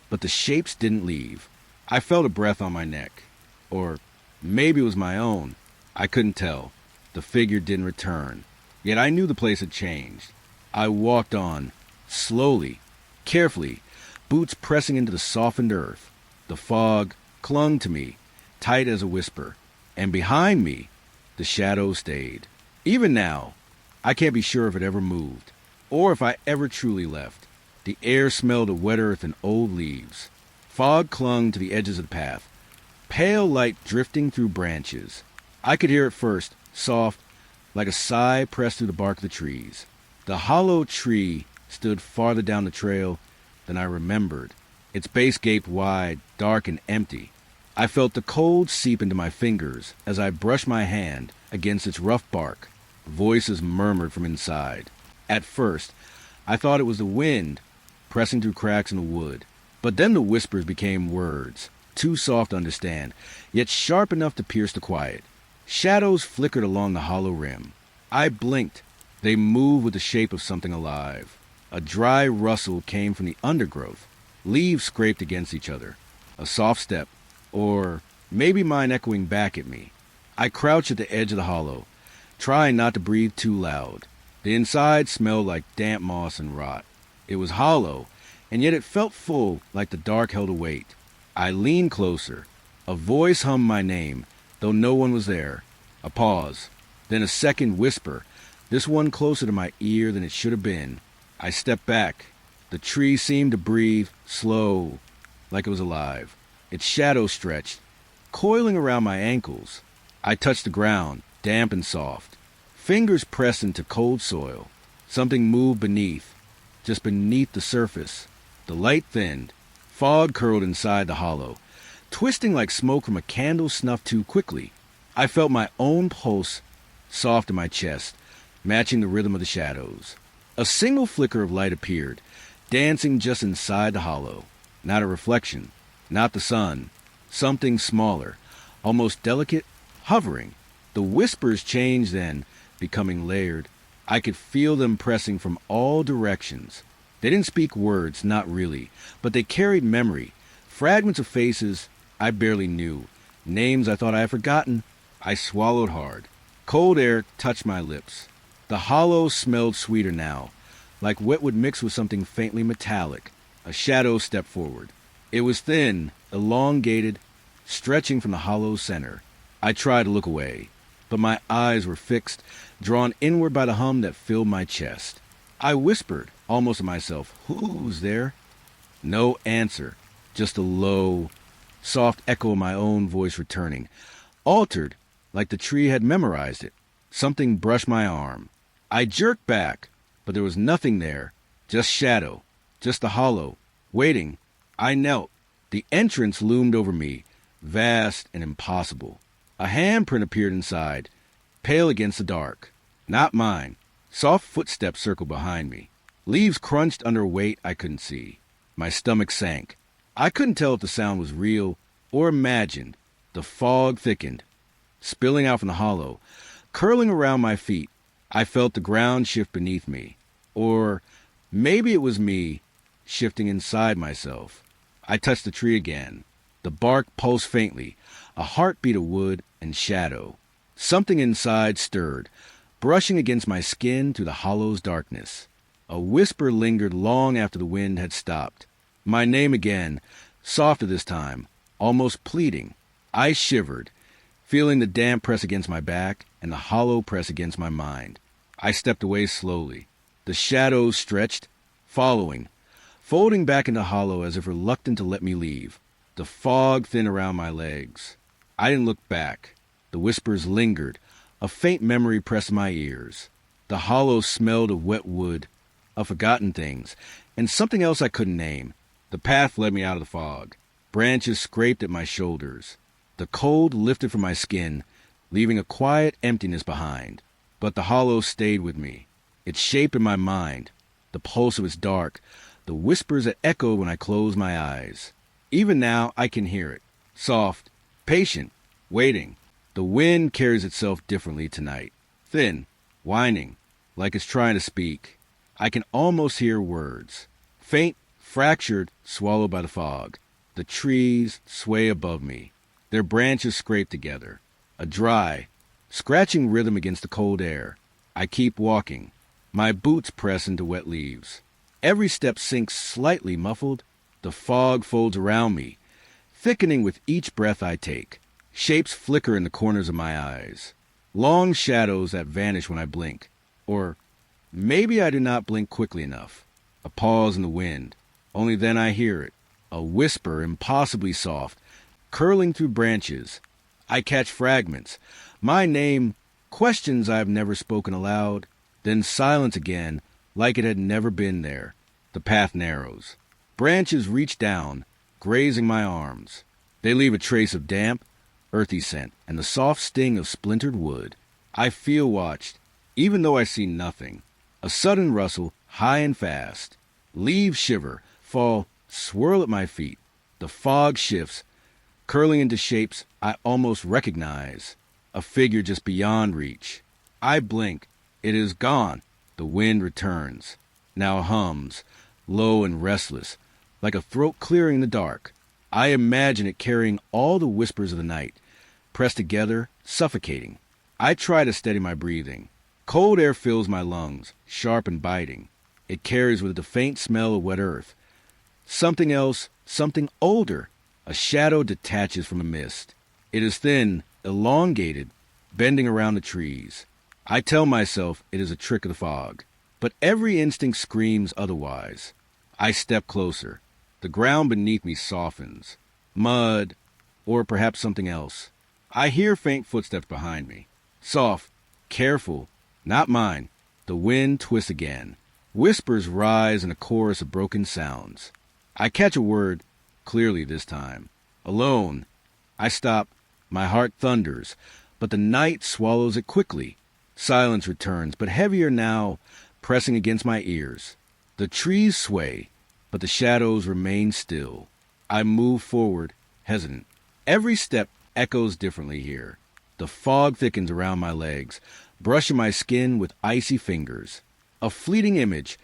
but the shapes didn't leave. I felt a breath on my neck. Or maybe it was my own. I couldn't tell. The figure didn't return. Yet I knew the place had changed. I walked on, slowly, carefully, boots pressing into the softened earth. The fog clung to me, tight as a whisper, and behind me, the shadow stayed. Even now, I can't be sure if it ever moved, or if I ever truly left. The air smelled of wet earth and old leaves. Fog clung to the edges of the path, pale light drifting through branches. I could hear it first, soft, like a sigh pressed through the bark of the trees. The hollow tree stood farther down the trail than I remembered. Its base gaped wide, dark and empty. I felt the cold seep into my fingers as I brushed my hand against its rough bark. Voices murmured from inside. At first, I thought it was the wind pressing through cracks in the wood. But then the whispers became words, too soft to understand, yet sharp enough to pierce the quiet. Shadows flickered along the hollow rim. I blinked. They moved with the shape of something alive. A dry rustle came from the undergrowth. Leaves scraped against each other. A soft step, or maybe mine echoing back at me. I crouched at the edge of the hollow, trying not to breathe too loud. The inside smelled like damp moss and rot. It was hollow, and yet it felt full, like the dark held a weight. I leaned closer. A voice hummed my name, though no one was there. A pause, then a second whisper, this one closer to my ear than it should have been. I stepped back. The tree seemed to breathe, slow, like it was alive. Its shadow stretched, coiling around my ankles. I touched the ground, damp and soft. Fingers pressed into cold soil. Something moved beneath, just beneath the surface. The light thinned. Fog curled inside the hollow, twisting like smoke from a candle snuffed too quickly. I felt my own pulse soft in my chest, matching the rhythm of the shadows. A single flicker of light appeared, dancing just inside the hollow. Not a reflection, not the sun. Something smaller, almost delicate, hovering. The whispers changed then, becoming layered. I could feel them pressing from all directions. They didn't speak words, not really, but they carried memory, fragments of faces I barely knew, names I thought I had forgotten. I swallowed hard. Cold air touched my lips. The hollow smelled sweeter now, like wet would mix with something faintly metallic. A shadow stepped forward. It was thin, elongated, stretching from the hollow's center. I tried to look away, but my eyes were fixed, drawn inward by the hum that filled my chest. I whispered, almost to myself, "Who's there?" No answer, just a low, soft echo of my own voice returning, altered, like the tree had memorized it. Something brushed my arm. I jerked back, but there was nothing there, just shadow, just the hollow, waiting. I knelt. The entrance loomed over me, vast and impossible. A handprint appeared inside, pale against the dark. Not mine. Soft footsteps circled behind me. Leaves crunched under a weight I couldn't see. My stomach sank. I couldn't tell if the sound was real or imagined. The fog thickened, spilling out from the hollow, curling around my feet. I felt the ground shift beneath me. Or maybe it was me shifting inside myself. I touched the tree again. The bark pulsed faintly, a heartbeat of wood and shadow. Something inside stirred, brushing against my skin through the hollow's darkness. A whisper lingered long after the wind had stopped. My name again, softer this time, almost pleading. I shivered, feeling the damp press against my back and the hollow press against my mind. I stepped away slowly. The shadows stretched, following, folding back into hollow as if reluctant to let me leave. The fog thinned around my legs. I didn't look back. The whispers lingered. A faint memory pressed my ears. The hollow smelled of wet wood, of forgotten things, and something else I couldn't name. The path led me out of the fog. Branches scraped at my shoulders. The cold lifted from my skin, leaving a quiet emptiness behind. But the hollow stayed with me. Its shape in my mind, the pulse of its dark, the whispers that echoed when I closed my eyes. Even now I can hear it, soft, patient, waiting. The wind carries itself differently tonight, thin, whining, like it's trying to speak. I can almost hear words, faint, fractured, swallowed by the fog. The trees sway above me. Their branches scrape together, a dry, scratching rhythm against the cold air. I keep walking. My boots press into wet leaves. Every step sinks slightly muffled. The fog folds around me, thickening with each breath I take. Shapes flicker in the corners of my eyes. Long shadows that vanish when I blink. Or maybe I do not blink quickly enough. A pause in the wind. Only then I hear it. A whisper, impossibly soft, curling through branches. I catch fragments. My name, questions I have never spoken aloud. Then silence again, like it had never been there. The path narrows. Branches reach down, grazing my arms. They leave a trace of damp, earthy scent, and the soft sting of splintered wood. I feel watched, even though I see nothing. A sudden rustle, high and fast. Leaves shiver, fall, swirl at my feet. The fog shifts, curling into shapes I almost recognize. A figure just beyond reach. I blink. It is gone. The wind returns. Now hums, low and restless, like a throat clearing in the dark. I imagine it carrying all the whispers of the night, pressed together, suffocating. I try to steady my breathing. Cold air fills my lungs, sharp and biting. It carries with it the faint smell of wet earth. Something else, something older. A shadow detaches from a mist. It is thin, elongated, bending around the trees. I tell myself it is a trick of the fog, but every instinct screams otherwise. I step closer. The ground beneath me softens. Mud, or perhaps something else. I hear faint footsteps behind me. Soft, careful, not mine. The wind twists again. Whispers rise in a chorus of broken sounds. I catch a word, clearly this time. Alone. I stop. My heart thunders, but the night swallows it quickly. Silence returns, but heavier now, pressing against my ears. The trees sway, but the shadows remain still. I move forward, hesitant. Every step echoes differently here. The fog thickens around my legs, brushing my skin with icy fingers. A fleeting image,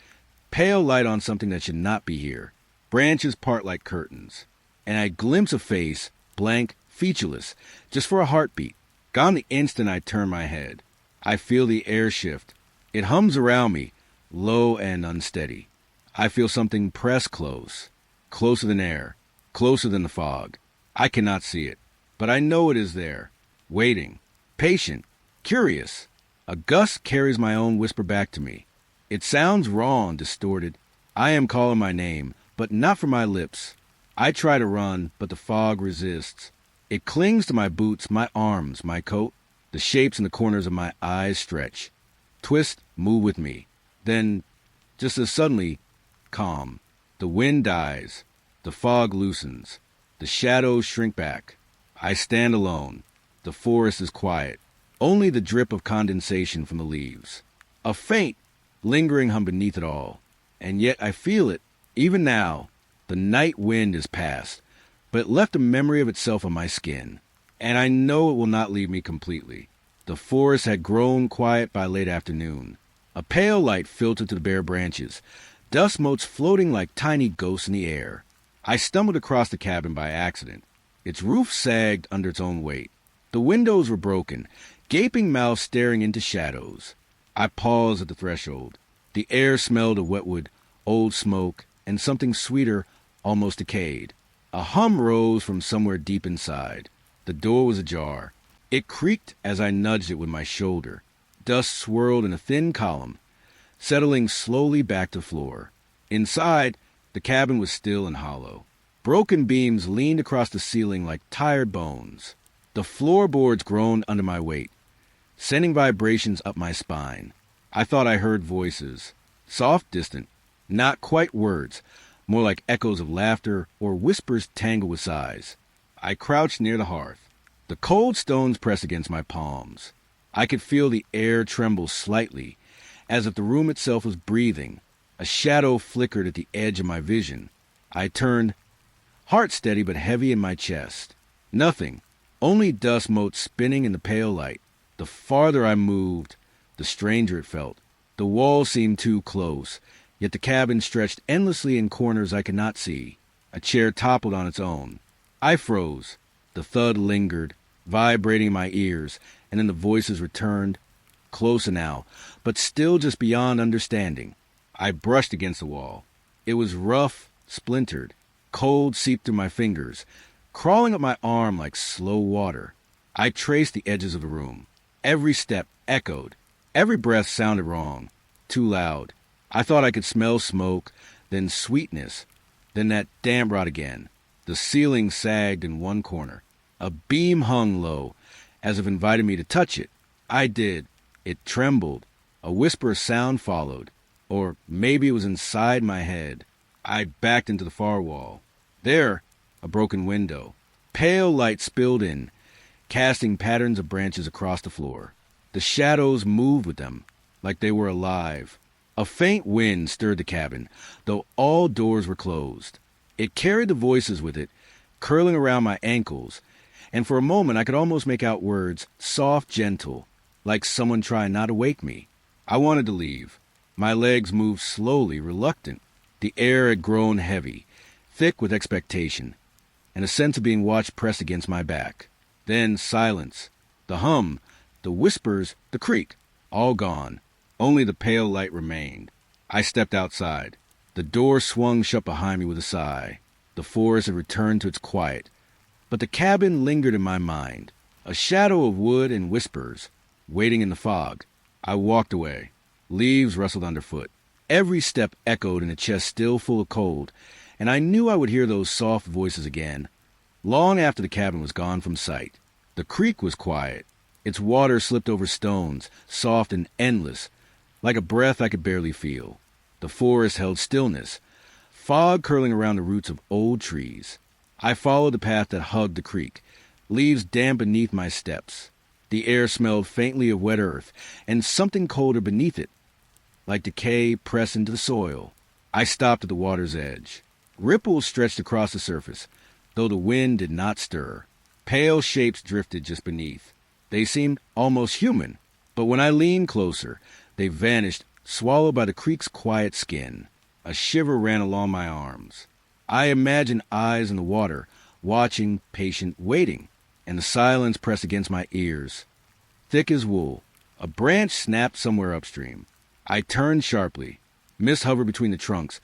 pale light on something that should not be here. Branches part like curtains. And I glimpse a face, blank, featureless, just for a heartbeat. Gone the instant I turn my head. I feel the air shift. It hums around me, low and unsteady. I feel something press close, closer than air, closer than the fog. I cannot see it, but I know it is there, waiting, patient, curious. A gust carries my own whisper back to me. It sounds raw and distorted. I am calling my name, but not from my lips. I try to run, but the fog resists. It clings to my boots, my arms, my coat. The shapes in the corners of my eyes stretch. Twist, move with me. Then, just as suddenly, calm. The wind dies. The fog loosens. The shadows shrink back. I stand alone. The forest is quiet. Only the drip of condensation from the leaves. A faint, lingering hum beneath it all. And yet I feel it, even now. The night wind is past, but it left a memory of itself on my skin. And I know it will not leave me completely. The forest had grown quiet by late afternoon. A pale light filtered through the bare branches, dust motes floating like tiny ghosts in the air. I stumbled across the cabin by accident. Its roof sagged under its own weight. The windows were broken, gaping mouths staring into shadows. I paused at the threshold. The air smelled of wetwood, old smoke, and something sweeter, almost decayed. A hum rose from somewhere deep inside. The door was ajar. It creaked as I nudged it with my shoulder. Dust swirled in a thin column, settling slowly back to the floor. Inside, the cabin was still and hollow. Broken beams leaned across the ceiling like tired bones. The floorboards groaned under my weight, sending vibrations up my spine. I thought I heard voices, soft, distant, not quite words, more like echoes of laughter or whispers tangled with sighs. I crouched near the hearth. The cold stones pressed against my palms. I could feel the air tremble slightly, as if the room itself was breathing. A shadow flickered at the edge of my vision. I turned, heart steady but heavy in my chest. Nothing, only dust motes spinning in the pale light. The farther I moved, the stranger it felt. The walls seemed too close, yet the cabin stretched endlessly in corners I could not see. A chair toppled on its own. I froze. The thud lingered, vibrating in my ears, and then the voices returned, closer now, but still just beyond understanding. I brushed against the wall. It was rough, splintered. Cold seeped through my fingers, crawling up my arm like slow water. I traced the edges of the room. Every step echoed. Every breath sounded wrong, too loud. I thought I could smell smoke, then sweetness, then that damp rot again. The ceiling sagged in one corner. A beam hung low, as if inviting me to touch it. I did. It trembled. A whisper sound followed. Or maybe it was inside my head. I backed into the far wall. There, a broken window. Pale light spilled in, casting patterns of branches across the floor. The shadows moved with them, like they were alive. A faint wind stirred the cabin, though all doors were closed. It carried the voices with it, curling around my ankles, and for a moment I could almost make out words, soft, gentle, like someone trying not to wake me. I wanted to leave. My legs moved slowly, reluctant. The air had grown heavy, thick with expectation, and a sense of being watched pressed against my back. Then silence. The hum, the whispers, the creak, all gone. Only the pale light remained. I stepped outside. The door swung shut behind me with a sigh. The forest had returned to its quiet, but the cabin lingered in my mind, a shadow of wood and whispers, waiting in the fog. I walked away. Leaves rustled underfoot. Every step echoed in a chest still full of cold, and I knew I would hear those soft voices again, long after the cabin was gone from sight. The creek was quiet. Its water slipped over stones, soft and endless, like a breath I could barely feel. The forest held stillness, fog curling around the roots of old trees. I followed the path that hugged the creek, leaves damp beneath my steps. The air smelled faintly of wet earth, and something colder beneath it, like decay pressed into the soil. I stopped at the water's edge. Ripples stretched across the surface, though the wind did not stir. Pale shapes drifted just beneath. They seemed almost human, but when I leaned closer, they vanished, swallowed by the creek's quiet skin. A shiver ran along my arms. I imagined eyes in the water, watching, patient, waiting, and the silence pressed against my ears. Thick as wool, a branch snapped somewhere upstream. I turned sharply. Mist hovered between the trunks,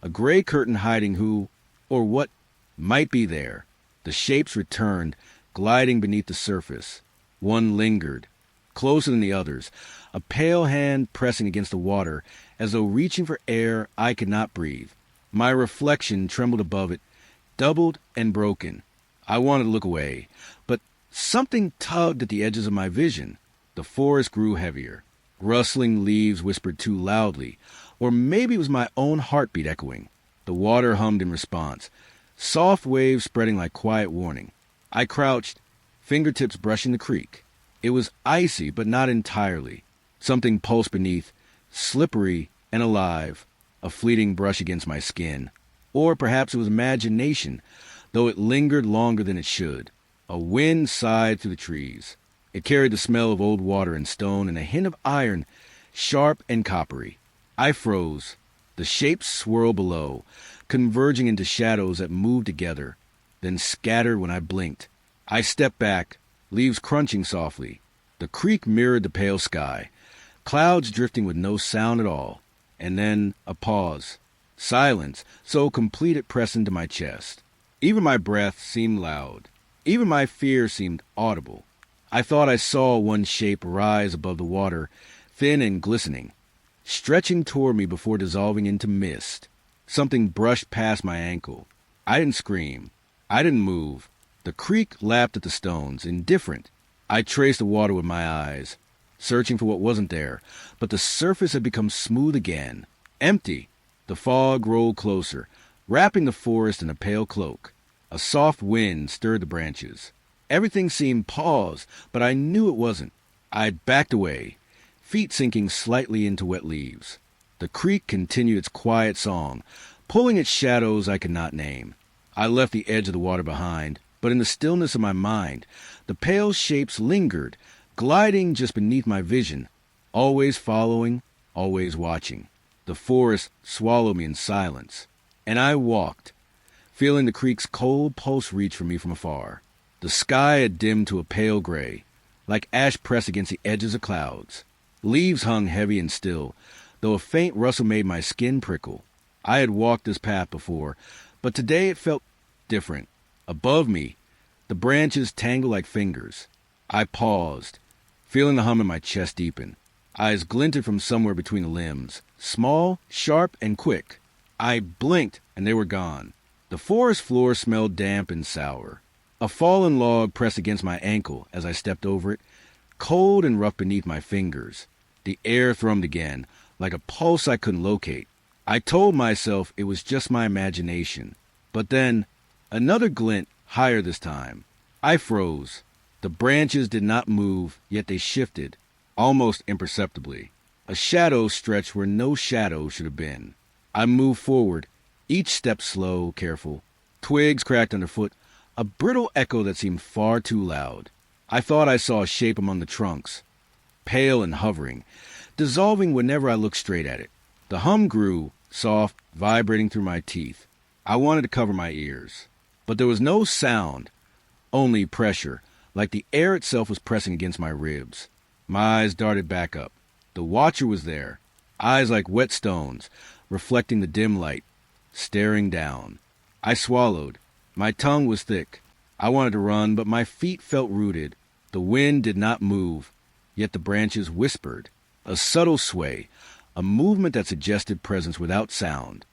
a gray curtain hiding who, or what, might be there. The shapes returned, gliding beneath the surface. One lingered, closer than the others, a pale hand pressing against the water, as though reaching for air I could not breathe. My reflection trembled above it, doubled and broken. I wanted to look away, but something tugged at the edges of my vision. The forest grew heavier. Rustling leaves whispered too loudly, or maybe it was my own heartbeat echoing. The water hummed in response, soft waves spreading like quiet warning. I crouched, fingertips brushing the creek. It was icy, but not entirely. Something pulsed beneath, slippery and alive, a fleeting brush against my skin. Or perhaps it was imagination, though it lingered longer than it should. A wind sighed through the trees. It carried the smell of old water and stone and a hint of iron, sharp and coppery. I froze. The shapes swirled below, converging into shadows that moved together, then scattered when I blinked. I stepped back, leaves crunching softly. The creek mirrored the pale sky, Clouds drifting with no sound at all. And then a pause. Silence, so complete it pressed into my chest. Even my breath seemed loud. Even my fear seemed audible. I thought I saw one shape rise above the water, thin and glistening, stretching toward me before dissolving into mist. Something brushed past my ankle. I didn't scream. I didn't move. The creek lapped at the stones, indifferent. I traced the water with my eyes, searching for what wasn't there, but the surface had become smooth again, empty. The fog rolled closer, wrapping the forest in a pale cloak. A soft wind stirred the branches. Everything seemed paused, but I knew it wasn't. I backed away, feet sinking slightly into wet leaves. The creek continued its quiet song, pulling at shadows I could not name. I left the edge of the water behind, but in the stillness of my mind, the pale shapes lingered, gliding just beneath my vision, always following, always watching. The forest swallowed me in silence, and I walked, feeling the creek's cold pulse reach for me from afar. The sky had dimmed to a pale gray, like ash pressed against the edges of clouds. Leaves hung heavy and still, though a faint rustle made my skin prickle. I had walked this path before, but today it felt different. Above me, the branches tangled like fingers. I paused, feeling the hum in my chest deepen. Eyes glinted from somewhere between the limbs, small, sharp, and quick. I blinked, and they were gone. The forest floor smelled damp and sour. A fallen log pressed against my ankle as I stepped over it, cold and rough beneath my fingers. The air thrummed again, like a pulse I couldn't locate. I told myself it was just my imagination. But then, another glint, higher this time. I froze. The branches did not move, yet they shifted, almost imperceptibly. A shadow stretched where no shadow should have been. I moved forward, each step slow, careful. Twigs cracked underfoot, a brittle echo that seemed far too loud. I thought I saw a shape among the trunks, pale and hovering, dissolving whenever I looked straight at it. The hum grew, soft, vibrating through my teeth. I wanted to cover my ears, but there was no sound, only pressure, like the air itself was pressing against my ribs. My eyes darted back up. The watcher was there, eyes like wet stones, reflecting the dim light, staring down. I swallowed. My tongue was thick. I wanted to run, but my feet felt rooted. The wind did not move, yet the branches whispered. A subtle sway, a movement that suggested presence without sound.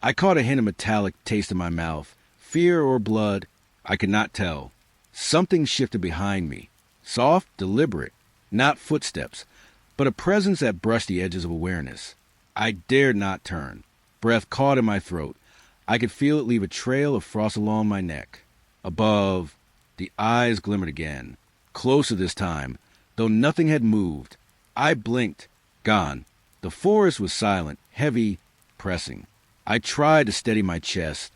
I caught a hint of metallic taste in my mouth. Fear or blood, I could not tell. Something shifted behind me. Soft, deliberate. Not footsteps, but a presence that brushed the edges of awareness. I dared not turn. Breath caught in my throat. I could feel it leave a trail of frost along my neck. Above, the eyes glimmered again. Closer this time, though nothing had moved. I blinked. Gone. The forest was silent, heavy, pressing. I tried to steady my chest,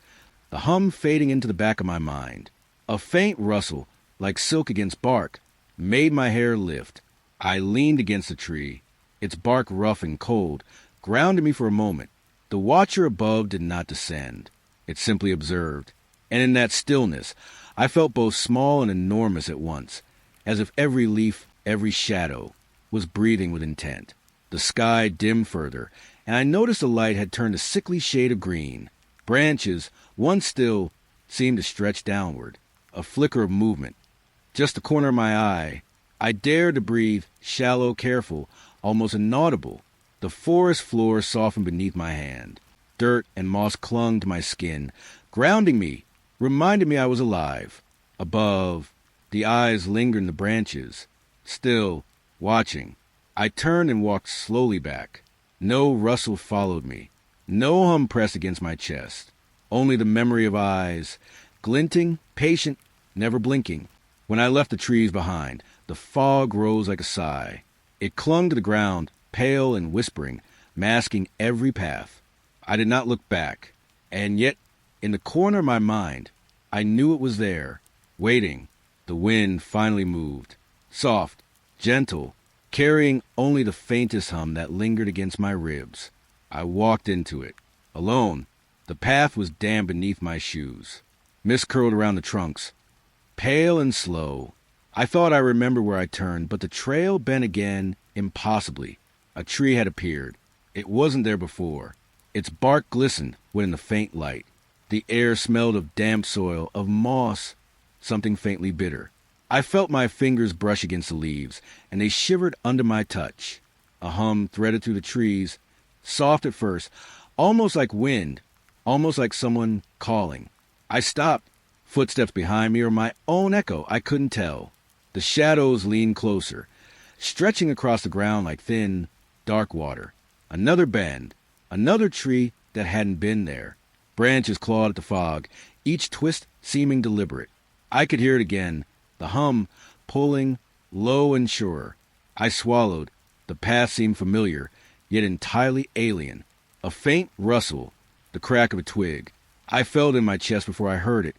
the hum fading into the back of my mind. A faint rustle, like silk against bark, made my hair lift. I leaned against the tree, its bark rough and cold, grounded me for a moment. The watcher above did not descend. It simply observed. And in that stillness, I felt both small and enormous at once, as if every leaf, every shadow, was breathing with intent. The sky dimmed further, and I noticed the light had turned a sickly shade of green. Branches, once still, seemed to stretch downward. A flicker of movement. Just the corner of my eye. I dared to breathe, shallow, careful, almost inaudible. The forest floor softened beneath my hand. Dirt and moss clung to my skin, grounding me, reminding me I was alive. Above, the eyes lingered in the branches, still, watching. I turned and walked slowly back. No rustle followed me. No hum pressed against my chest. Only the memory of eyes, glinting, patient, never blinking. When I left the trees behind, the fog rose like a sigh. It clung to the ground, pale and whispering, masking every path. I did not look back, and yet, in the corner of my mind, I knew it was there, waiting. The wind finally moved, soft, gentle, carrying only the faintest hum that lingered against my ribs. I walked into it, alone. The path was damp beneath my shoes. Mist curled around the trunks, pale and slow. I thought I remembered where I turned, but the trail bent again, impossibly. A tree had appeared. It wasn't there before. Its bark glistened when in the faint light. The air smelled of damp soil, of moss, something faintly bitter. I felt my fingers brush against the leaves, and they shivered under my touch. A hum threaded through the trees, soft at first, almost like wind, almost like someone calling. I stopped. Footsteps behind me or my own echo, I couldn't tell. The shadows leaned closer, stretching across the ground like thin, dark water. Another bend, another tree that hadn't been there. Branches clawed at the fog, each twist seeming deliberate. I could hear it again, the hum, pulling, low and sure. I swallowed. The path seemed familiar, yet entirely alien. A faint rustle, the crack of a twig. I felt in my chest before I heard it.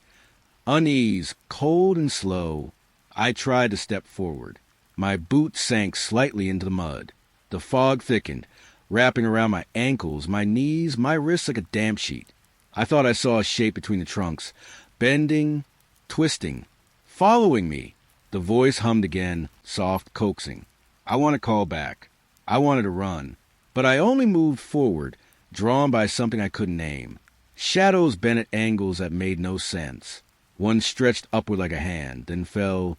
Unease, cold and slow. I tried to step forward. My boot sank slightly into the mud. The fog thickened, wrapping around my ankles, my knees, my wrists like a damp sheet. I thought I saw a shape between the trunks, bending, twisting, following me. The voice hummed again, soft, coaxing. I want to call back. I wanted to run. But I only moved forward, drawn by something I couldn't name. Shadows bent at angles that made no sense. One stretched upward like a hand, then fell,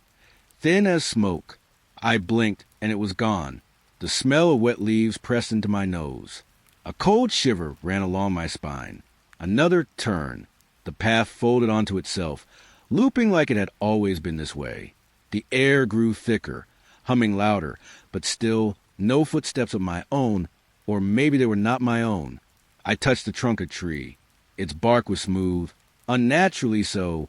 thin as smoke. I blinked, and it was gone. The smell of wet leaves pressed into my nose. A cold shiver ran along my spine. Another turn. The path folded onto itself, looping like it had always been this way. The air grew thicker, humming louder, but still no footsteps of my own, or maybe they were not my own. I touched the trunk of a tree. Its bark was smooth, unnaturally so,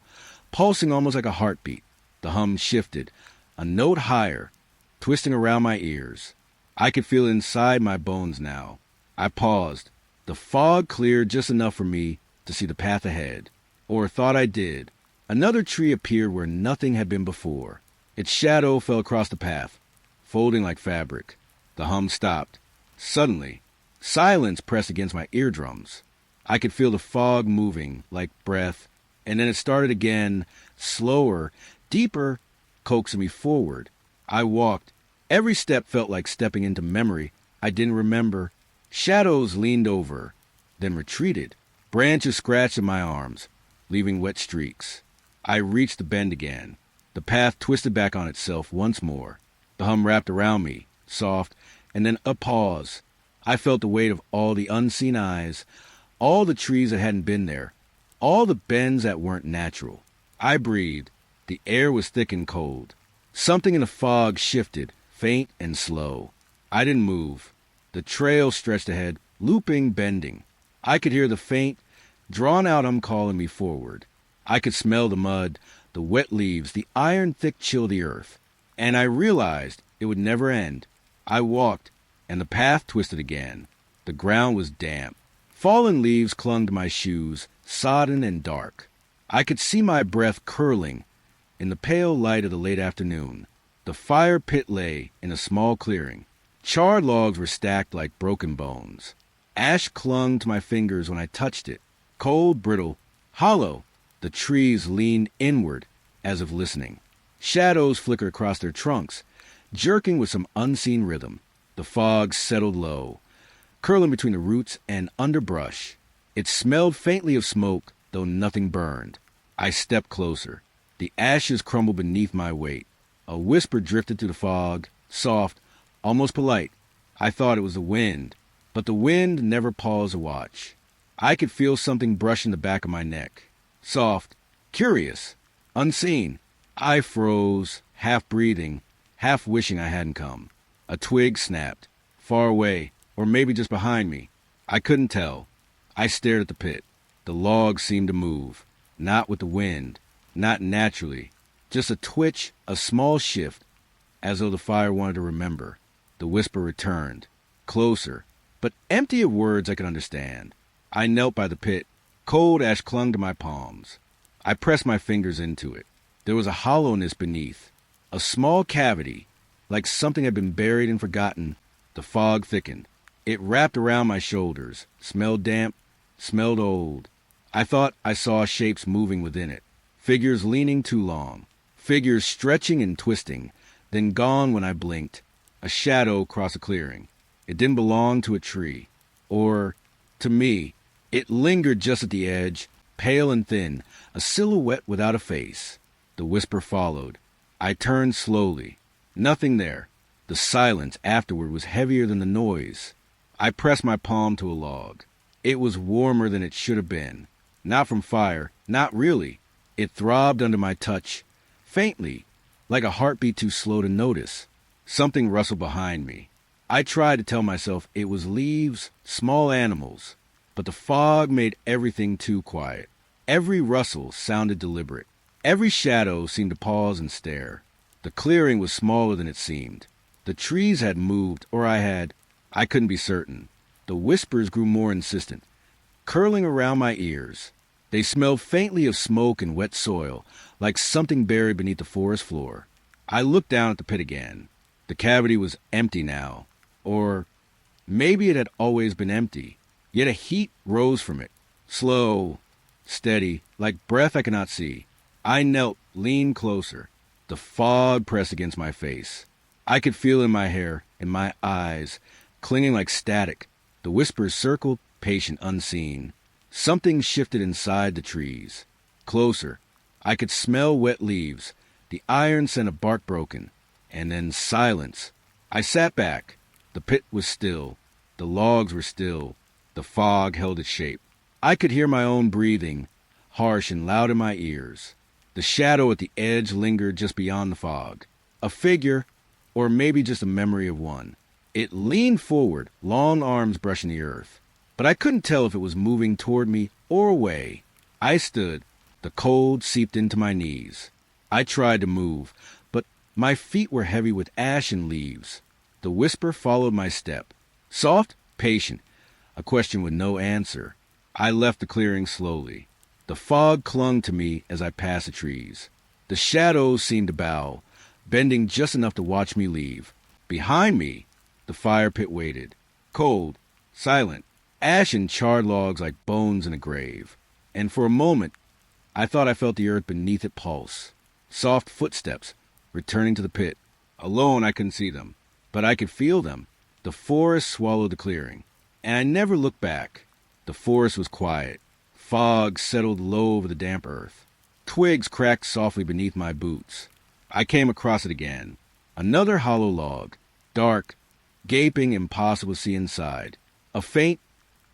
pulsing almost like a heartbeat. The hum shifted, a note higher, twisting around my ears. I could feel it inside my bones now. I paused. The fog cleared just enough for me to see the path ahead, or thought I did. Another tree appeared where nothing had been before. Its shadow fell across the path, folding like fabric. The hum stopped. Suddenly, silence pressed against my eardrums. I could feel the fog moving, like breath, and then it started again, slower, deeper, coaxing me forward. I walked. Every step felt like stepping into memory I didn't remember. Shadows leaned over, then retreated. Branches scratched at my arms, leaving wet streaks. I reached the bend again. The path twisted back on itself once more. The hum wrapped around me, soft, and then a pause. I felt the weight of all the unseen eyes, all the trees that hadn't been there, all the bends that weren't natural. I breathed. The air was thick and cold. Something in the fog shifted, faint and slow. I didn't move. The trail stretched ahead, looping, bending. I could hear the faint, drawn-out hum calling me forward. I could smell the mud, the wet leaves, the iron-thick chill of the earth. And I realized it would never end. I walked, and the path twisted again. The ground was damp. Fallen leaves clung to my shoes, sodden and dark. I could see my breath curling in the pale light of the late afternoon. The fire pit lay in a small clearing. Charred logs were stacked like broken bones. Ash clung to my fingers when I touched it, cold, brittle, hollow. The trees leaned inward as if listening. Shadows flickered across their trunks, jerking with some unseen rhythm. The fog settled low, curling between the roots and underbrush. It smelled faintly of smoke, though nothing burned. I stepped closer. The ashes crumbled beneath my weight. A whisper drifted through the fog, soft, almost polite. I thought it was the wind, but the wind never paused to watch. I could feel something brushing the back of my neck. Soft, curious, unseen. I froze, half breathing, half wishing I hadn't come. A twig snapped, far away, or maybe just behind me. I couldn't tell. I stared at the pit. The logs seemed to move, not with the wind, not naturally. Just a twitch, a small shift, as though the fire wanted to remember. The whisper returned, closer, but empty of words I could understand. I knelt by the pit. Cold ash clung to my palms. I pressed my fingers into it. There was a hollowness beneath, a small cavity, like something had been buried and forgotten. The fog thickened. It wrapped around my shoulders, smelled damp, smelled old. I thought I saw shapes moving within it, figures leaning too long, figures stretching and twisting, then gone when I blinked. A shadow crossed a clearing. It didn't belong to a tree. Or, to me, it lingered just at the edge, pale and thin, a silhouette without a face. The whisper followed. I turned slowly. Nothing there. The silence afterward was heavier than the noise. I pressed my palm to a log. It was warmer than it should have been. Not from fire, not really. It throbbed under my touch, faintly, like a heartbeat too slow to notice. Something rustled behind me. I tried to tell myself it was leaves, small animals, but the fog made everything too quiet. Every rustle sounded deliberate. Every shadow seemed to pause and stare. The clearing was smaller than it seemed. The trees had moved, or I couldn't be certain. The whispers grew more insistent, curling around my ears. They smelled faintly of smoke and wet soil, like something buried beneath the forest floor. I looked down at the pit again. The cavity was empty now. Or maybe it had always been empty, yet a heat rose from it, slow, steady, like breath I could not see. I knelt, leaned closer. The fog pressed against my face. I could feel it in my hair, in my eyes, clinging like static. The whispers circled, patient, unseen. Something shifted inside the trees. Closer. I could smell wet leaves, the iron scent of bark broken, and then silence. I sat back. The pit was still. The logs were still. The fog held its shape. I could hear my own breathing, harsh and loud in my ears. The shadow at the edge lingered just beyond the fog. A figure, or maybe just a memory of one. It leaned forward, long arms brushing the earth. But I couldn't tell if it was moving toward me or away. I stood. The cold seeped into my knees. I tried to move, but my feet were heavy with ash and leaves. The whisper followed my step. Soft, patient, a question with no answer. I left the clearing slowly. The fog clung to me as I passed the trees. The shadows seemed to bow, bending just enough to watch me leave. Behind me, the fire pit waited, cold, silent, ash and charred logs like bones in a grave. And for a moment, I thought I felt the earth beneath it pulse. Soft footsteps, returning to the pit. Alone, I couldn't see them, but I could feel them. The forest swallowed the clearing, and I never looked back. The forest was quiet. Fog settled low over the damp earth. Twigs cracked softly beneath my boots. I came across it again. Another hollow log, dark, gaping, impossible to see inside. A faint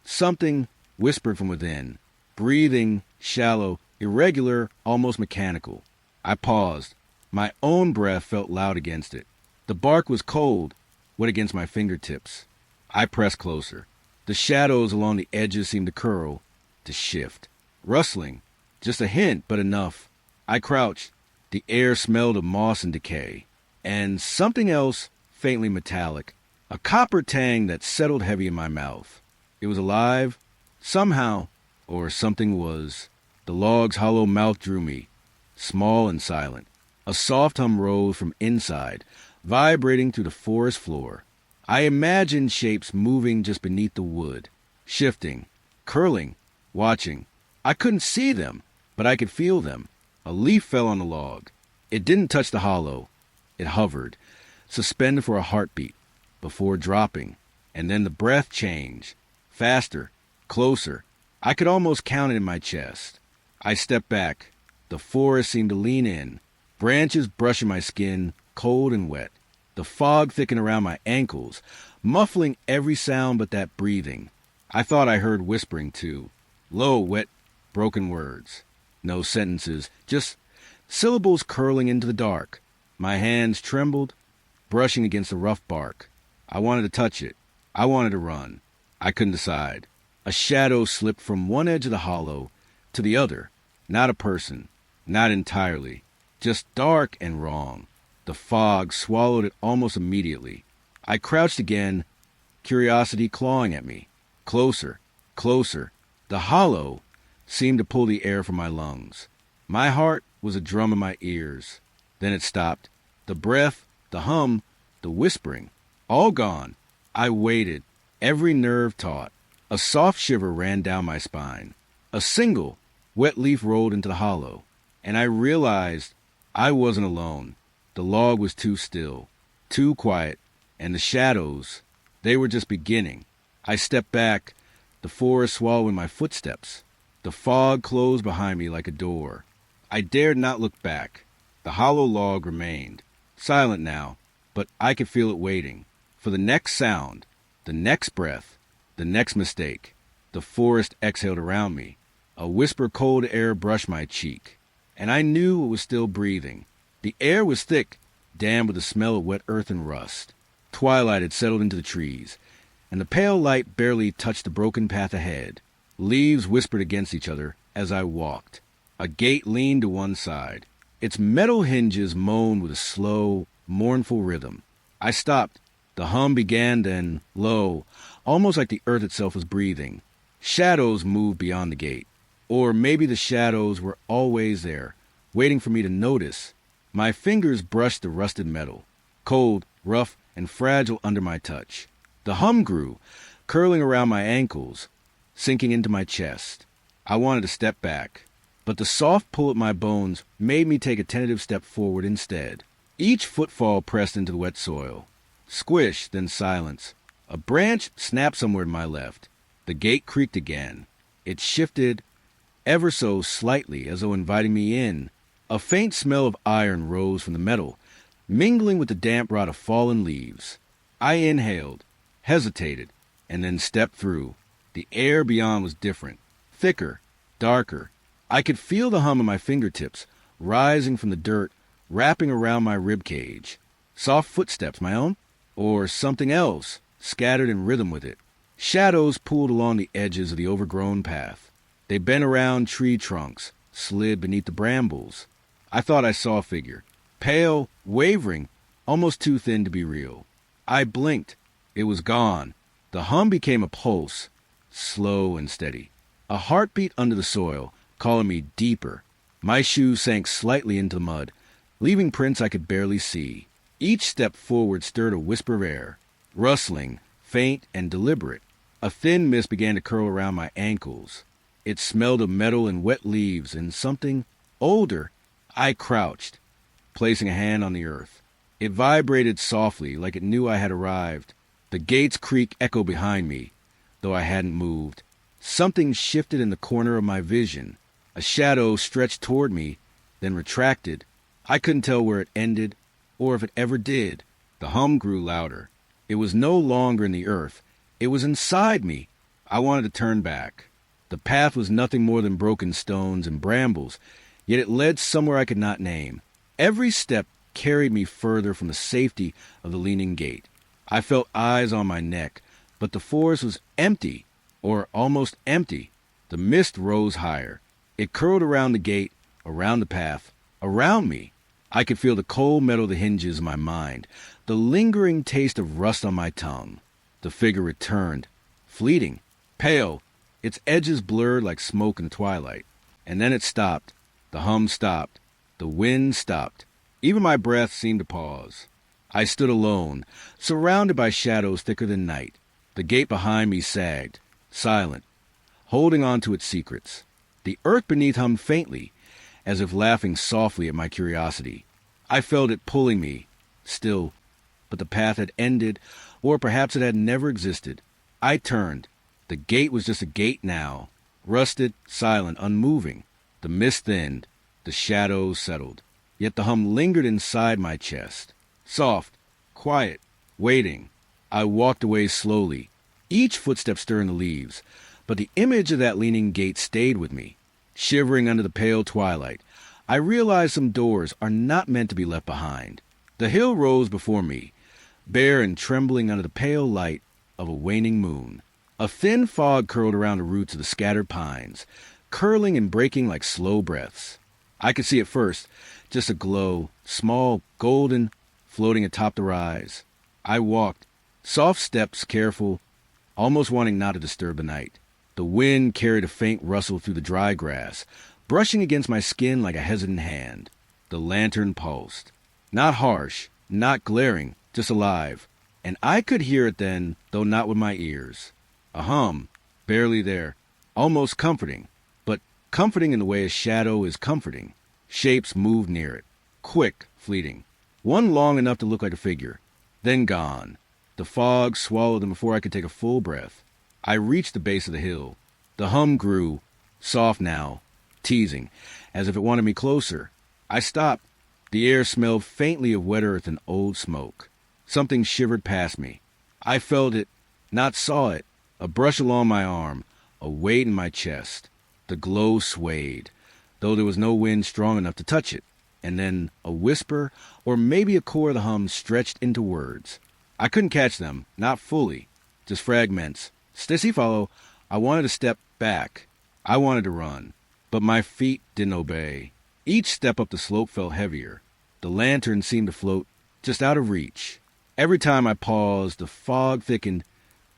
something whispered from within, breathing, shallow, irregular, almost mechanical. I paused. My own breath felt loud against it. The bark was cold, wet against my fingertips. I pressed closer. The shadows along the edges seemed to curl, to shift. Rustling. Just a hint, but enough. I crouched. The air smelled of moss and decay. And something else, faintly metallic. A copper tang that settled heavy in my mouth. It was alive, somehow, or something was. The log's hollow mouth drew me, small and silent. A soft hum rose from inside, vibrating through the forest floor. I imagined shapes moving just beneath the wood, shifting, curling, watching. I couldn't see them, but I could feel them. A leaf fell on the log. It didn't touch the hollow. It hovered, suspended for a heartbeat, before dropping. And then the breath changed. Faster, closer. I could almost count it in my chest. I stepped back. The forest seemed to lean in, branches brushing my skin, cold and wet. The fog thickened around my ankles, muffling every sound but that breathing. I thought I heard whispering, too. Low, wet, broken words. No sentences, just syllables curling into the dark. My hands trembled, brushing against the rough bark. I wanted to touch it. I wanted to run. I couldn't decide. A shadow slipped from one edge of the hollow to the other. Not a person. Not entirely. Just dark and wrong. The fog swallowed it almost immediately. I crouched again, curiosity clawing at me. Closer, closer. The hollow seemed to pull the air from my lungs. My heart was a drum in my ears. Then it stopped. The breath, the hum, the whispering, all gone. I waited, every nerve taut. A soft shiver ran down my spine. A single, wet leaf rolled into the hollow, and I realized I wasn't alone. The log was too still, too quiet, and the shadows, They were just beginning. I stepped back, the forest swallowing my footsteps. The fog closed behind me like a door. I dared not look back. The hollow log remained, silent now, but I could feel it waiting. For the next sound, the next breath, the next mistake. The forest exhaled around me. A whisper of cold air brushed my cheek, and I knew it was still breathing. The air was thick, damp with the smell of wet earth and rust. Twilight had settled into the trees, and the pale light barely touched the broken path ahead. Leaves whispered against each other as I walked. A gate leaned to one side. Its metal hinges moaned with a slow, mournful rhythm. I stopped. The hum began then, low, almost like the earth itself was breathing. Shadows moved beyond the gate. Or maybe the shadows were always there, waiting for me to notice. My fingers brushed the rusted metal, cold, rough, and fragile under my touch. The hum grew, curling around my ankles, sinking into my chest. I wanted to step back, but the soft pull at my bones made me take a tentative step forward instead. Each footfall pressed into the wet soil. Squish, then silence. A branch snapped somewhere to my left. The gate creaked again. It shifted ever so slightly, as though inviting me in. A faint smell of iron rose from the metal, mingling with the damp rot of fallen leaves. I inhaled, hesitated, and then stepped through. The air beyond was different, thicker, darker. I could feel the hum of my fingertips, rising from the dirt, wrapping around my rib cage. Soft footsteps, my own, or something else, scattered in rhythm with it. Shadows pulled along the edges of the overgrown path. They bent around tree trunks, slid beneath the brambles. I thought I saw a figure, pale, wavering, almost too thin to be real. I blinked. It was gone. The hum became a pulse, slow and steady. A heartbeat under the soil, calling me deeper. My shoes sank slightly into the mud, leaving prints I could barely see. Each step forward stirred a whisper of air, rustling, faint and deliberate. A thin mist began to curl around my ankles. It smelled of metal and wet leaves and something older. I crouched, placing a hand on the earth. It vibrated softly, like it knew I had arrived. The gate's creak echoed behind me, though I hadn't moved. Something shifted in the corner of my vision. A shadow stretched toward me, then retracted. I couldn't tell where it ended, or if it ever did. The hum grew louder. It was no longer in the earth. It was inside me. I wanted to turn back. The path was nothing more than broken stones and brambles, yet it led somewhere I could not name. Every step carried me further from the safety of the leaning gate. I felt eyes on my neck, but the forest was empty, or almost empty. The mist rose higher. It curled around the gate, around the path, around me. I could feel the cold metal of the hinges in my mind, the lingering taste of rust on my tongue. The figure returned, fleeting, pale, its edges blurred like smoke in the twilight. And then it stopped. The hum stopped. The wind stopped. Even my breath seemed to pause. I stood alone, surrounded by shadows thicker than night. The gate behind me sagged, silent, holding on to its secrets. The earth beneath hummed faintly, as if laughing softly at my curiosity. I felt it pulling me, still, but the path had ended, or perhaps it had never existed. I turned. The gate was just a gate now, rusted, silent, unmoving. The mist thinned. The shadows settled. Yet the hum lingered inside my chest. Soft, quiet, waiting. I walked away slowly, each footstep stirring the leaves, but the image of that leaning gate stayed with me. Shivering under the pale twilight, I realized some doors are not meant to be left behind. The hill rose before me, bare and trembling under the pale light of a waning moon. A thin fog curled around the roots of the scattered pines, curling and breaking like slow breaths. I could see at first just a glow, small, golden, floating atop the rise. I walked, soft steps, careful, almost wanting not to disturb the night. The wind carried a faint rustle through the dry grass, brushing against my skin like a hesitant hand. The lantern pulsed. Not harsh, not glaring, just alive. And I could hear it then, though not with my ears. A hum, barely there, almost comforting, but comforting in the way a shadow is comforting. Shapes moved near it, quick, fleeting. One long enough to look like a figure, then gone. The fog swallowed them before I could take a full breath. I reached the base of the hill. The hum grew, soft now, teasing, as if it wanted me closer. I stopped. The air smelled faintly of wet earth and old smoke. Something shivered past me. I felt it, not saw it, a brush along my arm, a weight in my chest. The glow swayed, though there was no wind strong enough to touch it. And then a whisper, or maybe a core of the hum stretched into words. I couldn't catch them, not fully, just fragments. Stissy follow, I wanted to step back. I wanted to run, but my feet didn't obey. Each step up the slope felt heavier. The lantern seemed to float just out of reach. Every time I paused, the fog thickened,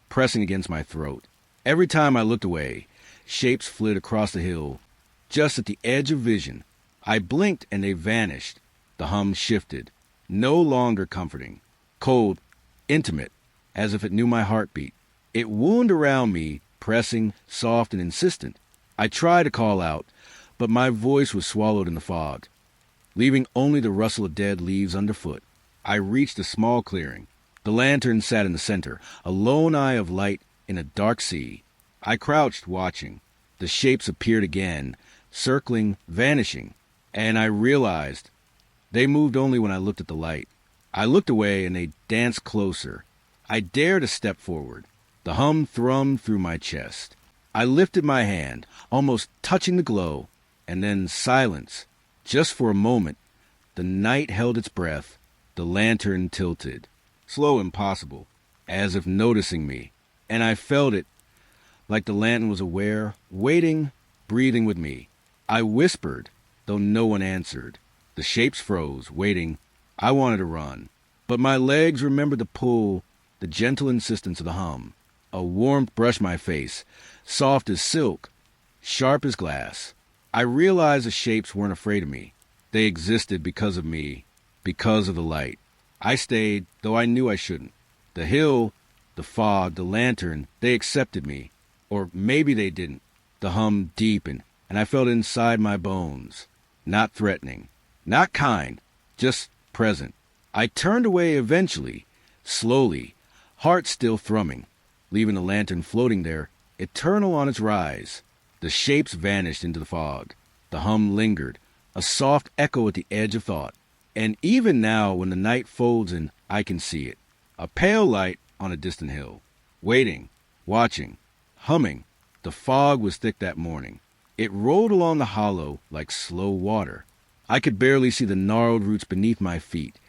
pressing against my throat. Every time I looked away, shapes flitted across the hill, just at the edge of vision. I blinked and they vanished. The hum shifted, no longer comforting, cold, intimate, as if it knew my heartbeat. It wound around me, pressing, soft and insistent. I tried to call out, but my voice was swallowed in the fog, leaving only the rustle of dead leaves underfoot. I reached a small clearing. The lantern sat in the center, a lone eye of light in a dark sea. I crouched, watching. The shapes appeared again, circling, vanishing, and I realized they moved only when I looked at the light. I looked away and they danced closer. I dared a step forward. The hum thrummed through my chest. I lifted my hand, almost touching the glow, and then silence. Just for a moment, the night held its breath. The lantern tilted, slow and possible, as if noticing me, and I felt it, like the lantern was aware, waiting, breathing with me. I whispered, though no one answered. The shapes froze, waiting. I wanted to run, but my legs remembered the pull, the gentle insistence of the hum. A warmth brushed my face, soft as silk, sharp as glass. I realized the shapes weren't afraid of me. They existed because of me, because of the light. I stayed, though I knew I shouldn't. The hill, the fog, the lantern, they accepted me. Or maybe they didn't. The hum deepened, and I felt inside my bones. Not threatening, not kind, just present. I turned away eventually, slowly, heart still thrumming, leaving the lantern floating there, eternal on its rise. The shapes vanished into the fog. The hum lingered, a soft echo at the edge of thought. And even now, when the night folds in, I can see it. A pale light on a distant hill. Waiting, watching, humming. The fog was thick that morning. It rolled along the hollow like slow water. I could barely see the gnarled roots beneath my feet,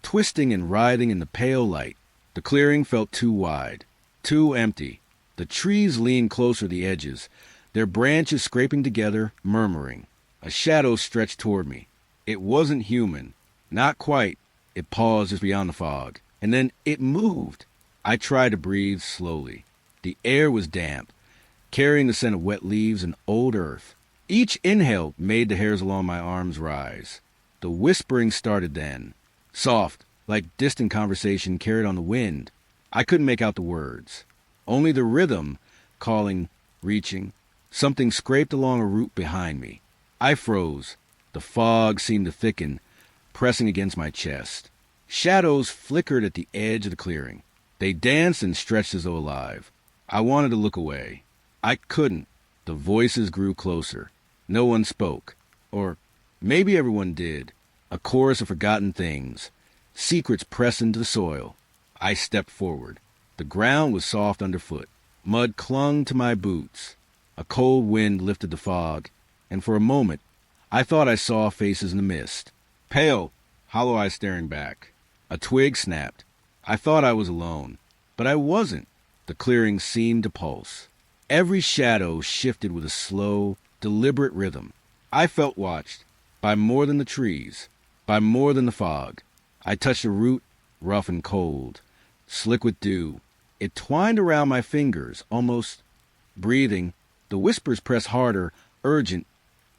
twisting and writhing in the pale light. The clearing felt too wide, too empty. The trees leaned closer to the edges, their branches scraping together, murmuring. A shadow stretched toward me. It wasn't human. Not quite. It paused just beyond the fog, and then it moved. I tried to breathe slowly. The air was damp, carrying the scent of wet leaves and old earth. Each inhale made the hairs along my arms rise. The whispering started then, soft, like distant conversation carried on the wind. I couldn't make out the words. Only the rhythm, calling, reaching. Something scraped along a root behind me. I froze. The fog seemed to thicken, pressing against my chest. Shadows flickered at the edge of the clearing. They danced and stretched as though alive. I wanted to look away. I couldn't. The voices grew closer. No one spoke. Or maybe everyone did. A chorus of forgotten things. Secrets pressed into the soil. I stepped forward. The ground was soft underfoot. Mud clung to my boots. A cold wind lifted the fog, and for a moment, I thought I saw faces in the mist. Pale, hollow eyes staring back. A twig snapped. I thought I was alone, but I wasn't. The clearing seemed to pulse. Every shadow shifted with a slow, deliberate rhythm. I felt watched, by more than the trees, by more than the fog. I touched a root, rough and cold, slick with dew. It twined around my fingers, almost breathing. The whispers pressed harder, urgent,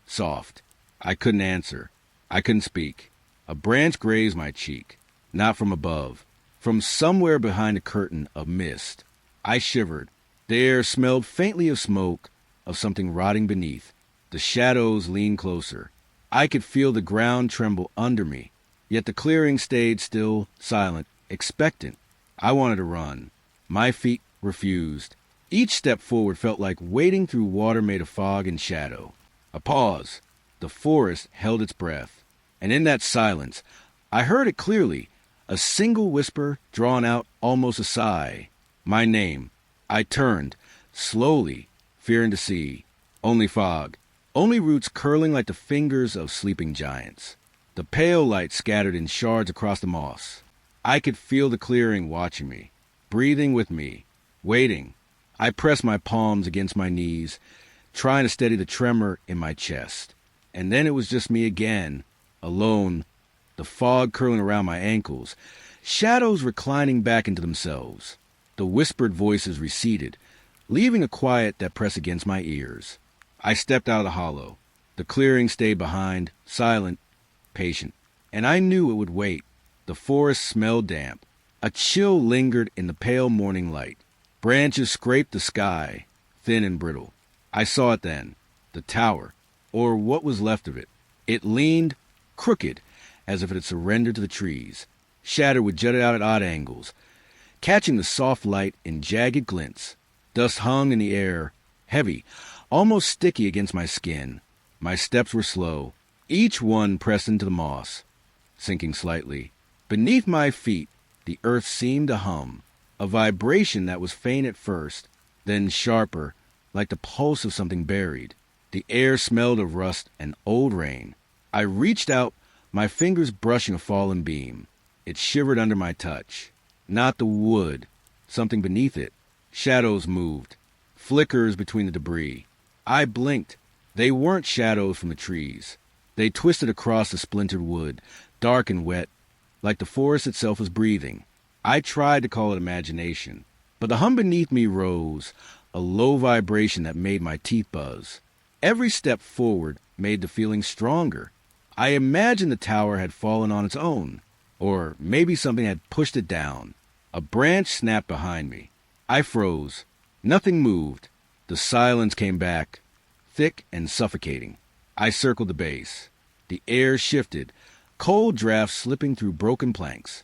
soft. I couldn't answer. I couldn't speak. A branch grazed my cheek, not from above, from somewhere behind a curtain of mist. I shivered. The air smelled faintly of smoke, of something rotting beneath. The shadows leaned closer. I could feel the ground tremble under me, yet the clearing stayed still, silent, expectant. I wanted to run. My feet refused. Each step forward felt like wading through water made of fog and shadow. A pause. The forest held its breath. And in that silence, I heard it clearly, a single whisper drawn out, almost a sigh. My name. I turned, slowly, fearing to see. Only fog. Only roots curling like the fingers of sleeping giants. The pale light scattered in shards across the moss. I could feel the clearing watching me, breathing with me, waiting. I pressed my palms against my knees, trying to steady the tremor in my chest. And then it was just me again, alone, the fog curling around my ankles, shadows reclining back into themselves. The whispered voices receded, leaving a quiet that pressed against my ears. I stepped out of the hollow. The clearing stayed behind, silent, patient. And I knew it would wait. The forest smelled damp. A chill lingered in the pale morning light. Branches scraped the sky, thin and brittle. I saw it then, the tower, or what was left of it. It leaned, crooked, as if it had surrendered to the trees. Shadow would jut out at odd angles, catching the soft light in jagged glints. Dust hung in the air, heavy, almost sticky against my skin. My steps were slow, each one pressed into the moss, sinking slightly. Beneath my feet, the earth seemed to hum, a vibration that was faint at first, then sharper, like the pulse of something buried. The air smelled of rust and old rain. I reached out, my fingers brushing a fallen beam. It shivered under my touch. Not the wood, something beneath it. Shadows moved, flickers between the debris. I blinked. They weren't shadows from the trees. They twisted across the splintered wood, dark and wet, like the forest itself was breathing. I tried to call it imagination, but the hum beneath me rose, a low vibration that made my teeth buzz. Every step forward made the feeling stronger. I imagined the tower had fallen on its own, or maybe something had pushed it down. A branch snapped behind me. I froze. Nothing moved. The silence came back, thick and suffocating. I circled the base. The air shifted, cold drafts slipping through broken planks.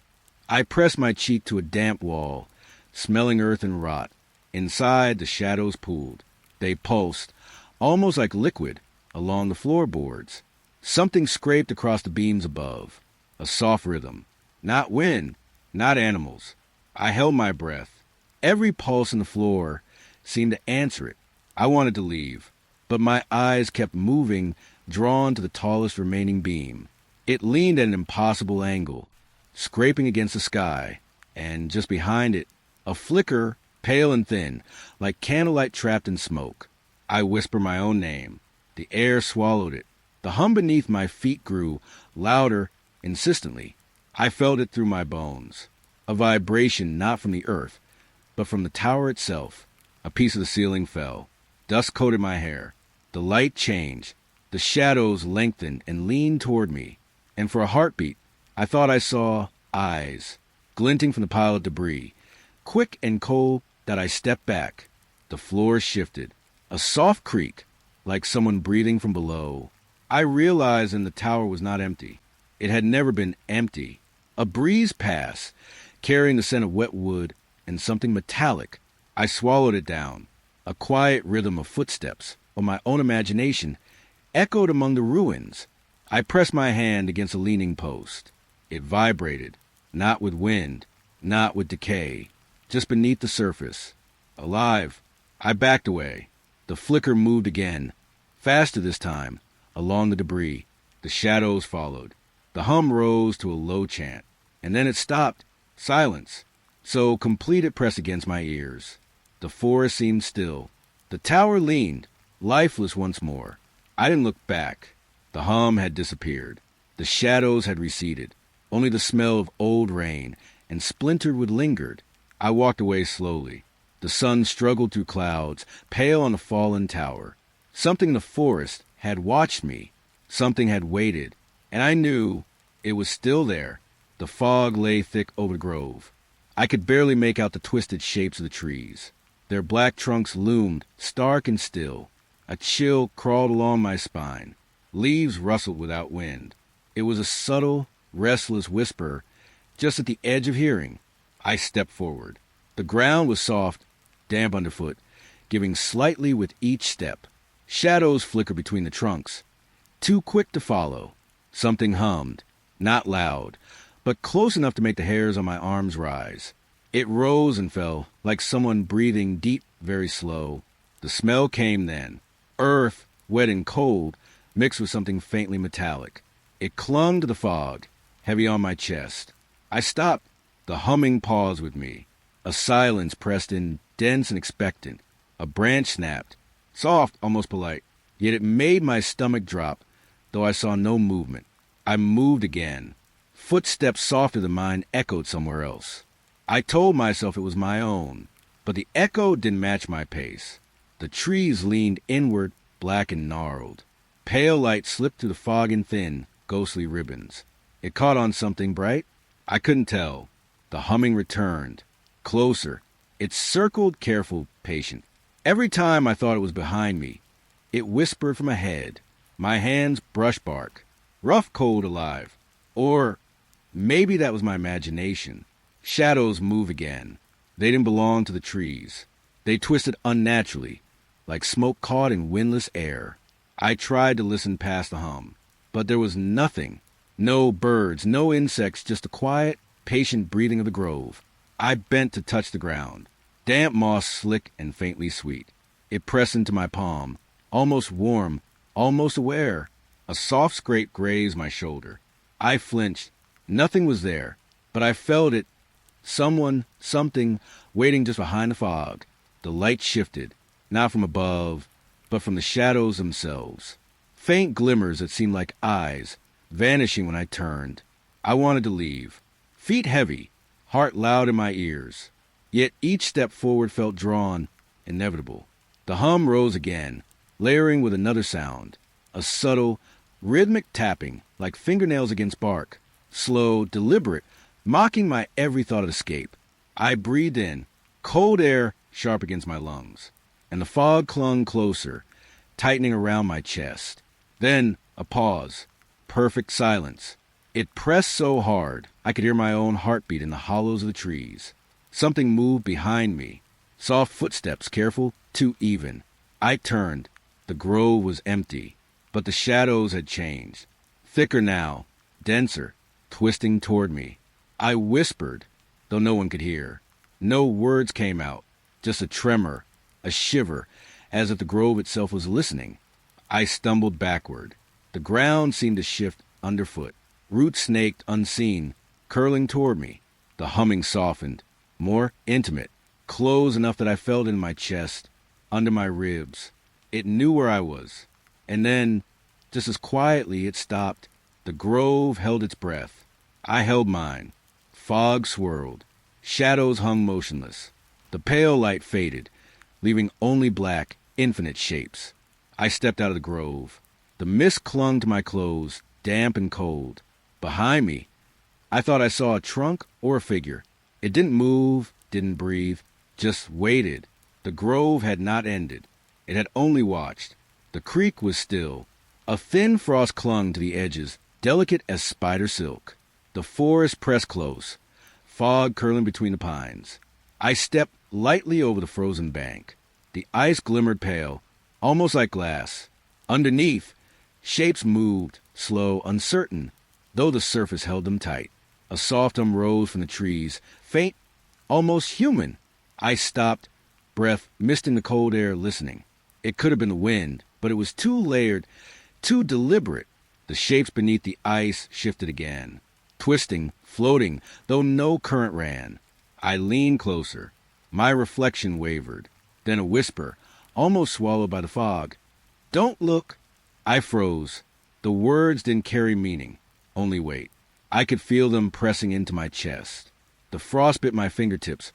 I pressed my cheek to a damp wall, smelling earth and rot. Inside, the shadows pooled. They pulsed, almost like liquid, along the floorboards. Something scraped across the beams above. A soft rhythm. Not wind, not animals. I held my breath. Every pulse in the floor seemed to answer it. I wanted to leave, but my eyes kept moving, drawn to the tallest remaining beam. It leaned at an impossible angle, scraping against the sky, and just behind it, a flicker, pale and thin, like candlelight trapped in smoke. I whispered my own name. The air swallowed it. The hum beneath my feet grew, louder, insistently. I felt it through my bones. A vibration not from the earth, but from the tower itself. A piece of the ceiling fell. Dust coated my hair. The light changed. The shadows lengthened and leaned toward me. And for a heartbeat, I thought I saw eyes, glinting from the pile of debris, quick and cold that I stepped back. The floor shifted. A soft creak, like someone breathing from below. I realized then the tower was not empty. It had never been empty. A breeze passed, carrying the scent of wet wood and something metallic. I swallowed it down. A quiet rhythm of footsteps, or my own imagination, echoed among the ruins. I pressed my hand against a leaning post. It vibrated, not with wind, not with decay, just beneath the surface. Alive. I backed away. The flicker moved again, faster this time, along the debris. The shadows followed. The hum rose to a low chant, and then it stopped. Silence. So complete it pressed against my ears. The forest seemed still. The tower leaned, lifeless once more. I didn't look back. The hum had disappeared. The shadows had receded. Only the smell of old rain and splintered wood lingered. I walked away slowly. The sun struggled through clouds, pale on the fallen tower. Something in the forest had watched me. Something had waited. And I knew it was still there. The fog lay thick over the grove. I could barely make out the twisted shapes of the trees. Their black trunks loomed, stark and still. A chill crawled along my spine. Leaves rustled without wind. It was a subtle, restless whisper, just at the edge of hearing. I stepped forward. The ground was soft, damp underfoot, giving slightly with each step. Shadows flickered between the trunks, too quick to follow. Something hummed, not loud, but close enough to make the hairs on my arms rise. It rose and fell, like someone breathing deep, very slow. The smell came then. Earth, wet and cold, mixed with something faintly metallic. It clung to the fog, heavy on my chest. I stopped. The humming paused with me. A silence pressed in, dense and expectant. A branch snapped, soft, almost polite. Yet it made my stomach drop, though I saw no movement. I moved again. Footsteps softer than mine echoed somewhere else. I told myself it was my own, but the echo didn't match my pace. The trees leaned inward, black and gnarled. Pale light slipped through the fog in thin, ghostly ribbons. It caught on something bright. I couldn't tell. The humming returned. Closer. It circled, careful, patient. Every time I thought it was behind me, it whispered from ahead. My hands brush bark. Rough, cold, alive. Or maybe that was my imagination. Shadows move again. They didn't belong to the trees. They twisted unnaturally, like smoke caught in windless air. I tried to listen past the hum, but there was nothing. No birds, no insects, just the quiet, patient breathing of the grove. I bent to touch the ground. Damp moss, slick and faintly sweet. It pressed into my palm, almost warm, almost aware. A soft scrape grazed my shoulder. I flinched. Nothing was there, but I felt it. Someone, something, waiting just behind the fog. The light shifted, not from above, but from the shadows themselves. Faint glimmers that seemed like eyes, vanishing when I turned. I wanted to leave. Feet heavy, heart loud in my ears. Yet each step forward felt drawn, inevitable. The hum rose again, layering with another sound. A subtle, rhythmic tapping, like fingernails against bark. Slow, deliberate, mocking my every thought of escape. I breathed in, cold air sharp against my lungs, and the fog clung closer, tightening around my chest. Then a pause, perfect silence. It pressed so hard I could hear my own heartbeat in the hollows of the trees. Something moved behind me. Soft footsteps, careful, too even. I turned. The grove was empty, but the shadows had changed. Thicker now, denser, twisting toward me. I whispered, though no one could hear. No words came out, just a tremor, a shiver, as if the grove itself was listening. I stumbled backward. The ground seemed to shift underfoot. Roots snaked unseen, curling toward me. The humming softened, more intimate, close enough that I felt it in my chest, under my ribs. It knew where I was. And then, just as quietly, it stopped. The grove held its breath. I held mine. Fog swirled. Shadows hung motionless. The pale light faded, leaving only black, infinite shapes. I stepped out of the grove. The mist clung to my clothes, damp and cold. Behind me, I thought I saw a trunk or a figure. It didn't move, didn't breathe, just waited. The grove had not ended. It had only watched. The creek was still. A thin frost clung to the edges, delicate as spider silk. The forest pressed close, fog curling between the pines. I stepped lightly over the frozen bank. The ice glimmered pale, almost like glass. Underneath, shapes moved, slow, uncertain, though the surface held them tight. A soft hum rose from the trees, faint, almost human. I stopped, breath misting the cold air, listening. It could have been the wind, but it was too layered, too deliberate. The shapes beneath the ice shifted again, twisting, floating, though no current ran. I leaned closer. My reflection wavered. Then a whisper, almost swallowed by the fog. "Don't look." I froze. The words didn't carry meaning, only weight. I could feel them pressing into my chest. The frost bit my fingertips,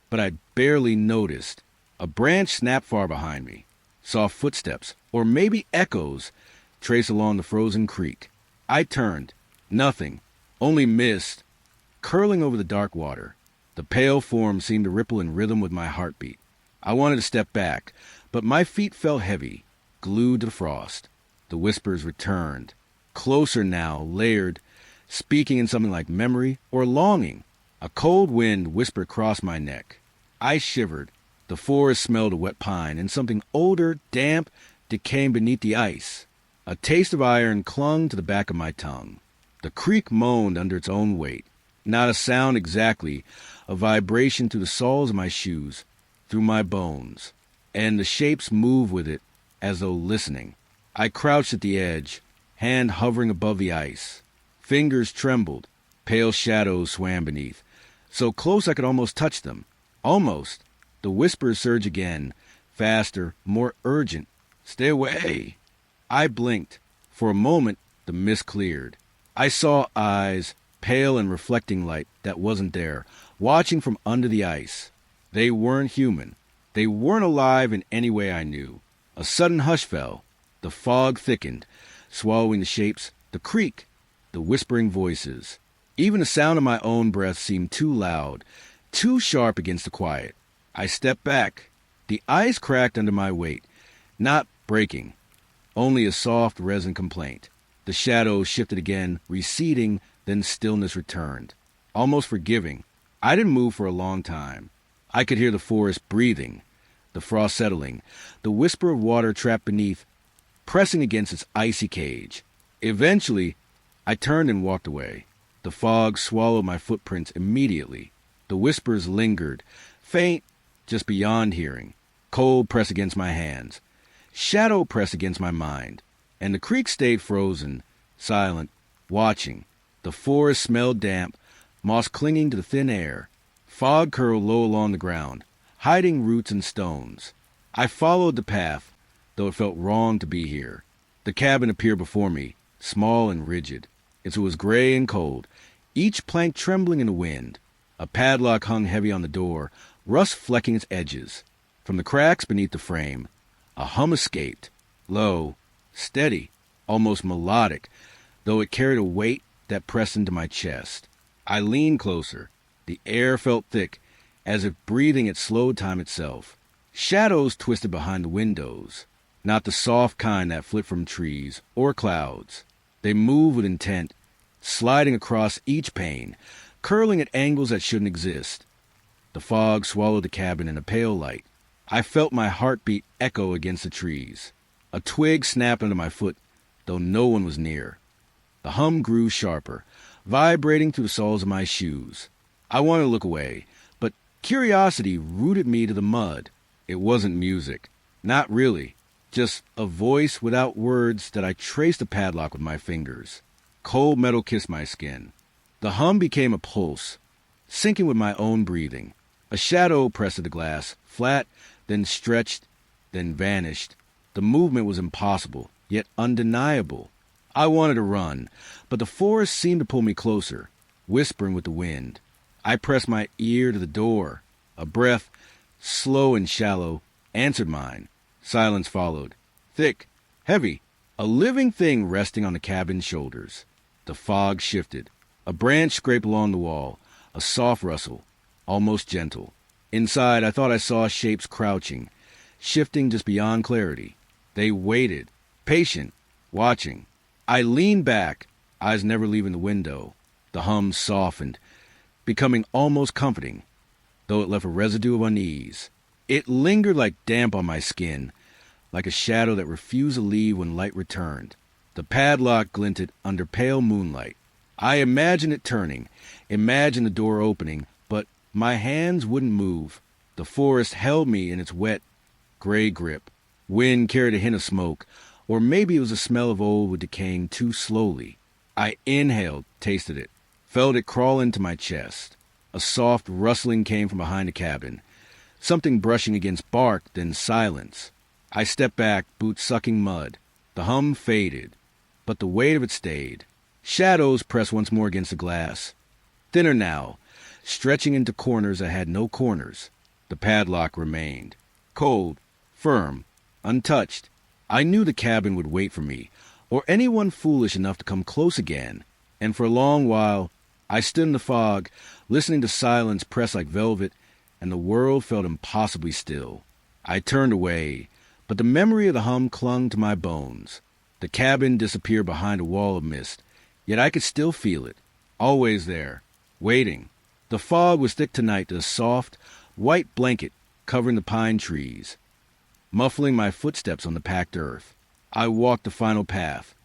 but I barely noticed. A branch snapped far behind me. Soft footsteps, or maybe echoes, traced along the frozen creek. I turned. Nothing. Only mist, curling over the dark water. The pale form seemed to ripple in rhythm with my heartbeat. I wanted to step back, but my feet felt heavy, glued to the frost. The whispers returned, closer now, layered, speaking in something like memory or longing. A cold wind whispered across my neck. I shivered. The forest smelled of wet pine and something older, damp, decaying beneath the ice. A taste of iron clung to the back of my tongue. The creek moaned under its own weight. Not a sound exactly, a vibration through the soles of my shoes, through my bones. And the shapes moved with it, as though listening. I crouched at the edge, hand hovering above the ice. Fingers trembled. Pale shadows swam beneath. So close I could almost touch them. Almost. The whispers surged again, faster, more urgent. Stay away. I blinked. For a moment, the mist cleared. I saw eyes, pale and reflecting light that wasn't there, watching from under the ice. They weren't human. They weren't alive in any way I knew. A sudden hush fell. The fog thickened, swallowing the shapes, the creek, the whispering voices. Even the sound of my own breath seemed too loud, too sharp against the quiet. I stepped back. The ice cracked under my weight, not breaking, only a soft resin complaint. The shadows shifted again, receding, then stillness returned, almost forgiving. I didn't move for a long time. I could hear the forest breathing, the frost settling, the whisper of water trapped beneath, pressing against its icy cage. Eventually, I turned and walked away. The fog swallowed my footprints immediately. The whispers lingered, faint, just beyond hearing. Cold pressed against my hands. Shadow pressed against my mind. And the creek stayed frozen, silent, watching. The forest smelled damp, moss clinging to the thin air. Fog curled low along the ground, hiding roots and stones. I followed the path, though it felt wrong to be here. The cabin appeared before me, small and rigid. It was gray and cold, each plank trembling in the wind. A padlock hung heavy on the door, rust flecking its edges. From the cracks beneath the frame, a hum escaped, low, steady, almost melodic, though it carried a weight that pressed into my chest. I leaned closer. The air felt thick, as if breathing at slow time itself. Shadows twisted behind the windows, not the soft kind that flit from trees or clouds. They moved with intent, sliding across each pane, curling at angles that shouldn't exist. The fog swallowed the cabin in a pale light. I felt my heartbeat echo against the trees. A twig snapped under my foot, though no one was near. The hum grew sharper, vibrating through the soles of my shoes. I wanted to look away, but curiosity rooted me to the mud. It wasn't music. Not really. Just a voice without words that I traced the padlock with my fingers. Cold metal kissed my skin. The hum became a pulse, syncing with my own breathing. A shadow pressed at the glass, flat, then stretched, then vanished. The movement was impossible, yet undeniable. I wanted to run, but the forest seemed to pull me closer, whispering with the wind. I pressed my ear to the door. A breath, slow and shallow, answered mine. Silence followed, thick, heavy, a living thing resting on the cabin's shoulders. The fog shifted. A branch scraped along the wall, a soft rustle, almost gentle. Inside, I thought I saw shapes crouching, shifting just beyond clarity. They waited, patient, watching. I leaned back, eyes never leaving the window. The hum softened, becoming almost comforting, though it left a residue of unease. It lingered like damp on my skin, like a shadow that refused to leave when light returned. The padlock glinted under pale moonlight. I imagined it turning, imagined the door opening, but my hands wouldn't move. The forest held me in its wet, gray grip. Wind carried a hint of smoke, or maybe it was the smell of old decaying too slowly. I inhaled, tasted it, felt it crawl into my chest. A soft rustling came from behind the cabin, something brushing against bark, then silence. I stepped back, boots sucking mud. The hum faded, but the weight of it stayed. Shadows pressed once more against the glass, thinner now, stretching into corners that had no corners. The padlock remained, cold, firm, untouched. I knew the cabin would wait for me, or anyone foolish enough to come close again, and for a long while I stood in the fog, listening to silence press like velvet, and the world felt impossibly still. I turned away, but the memory of the hum clung to my bones. The cabin disappeared behind a wall of mist, yet I could still feel it, always there, waiting. The fog was thick tonight, a soft, white blanket covering the pine trees, muffling my footsteps on the packed earth. I walked the final path,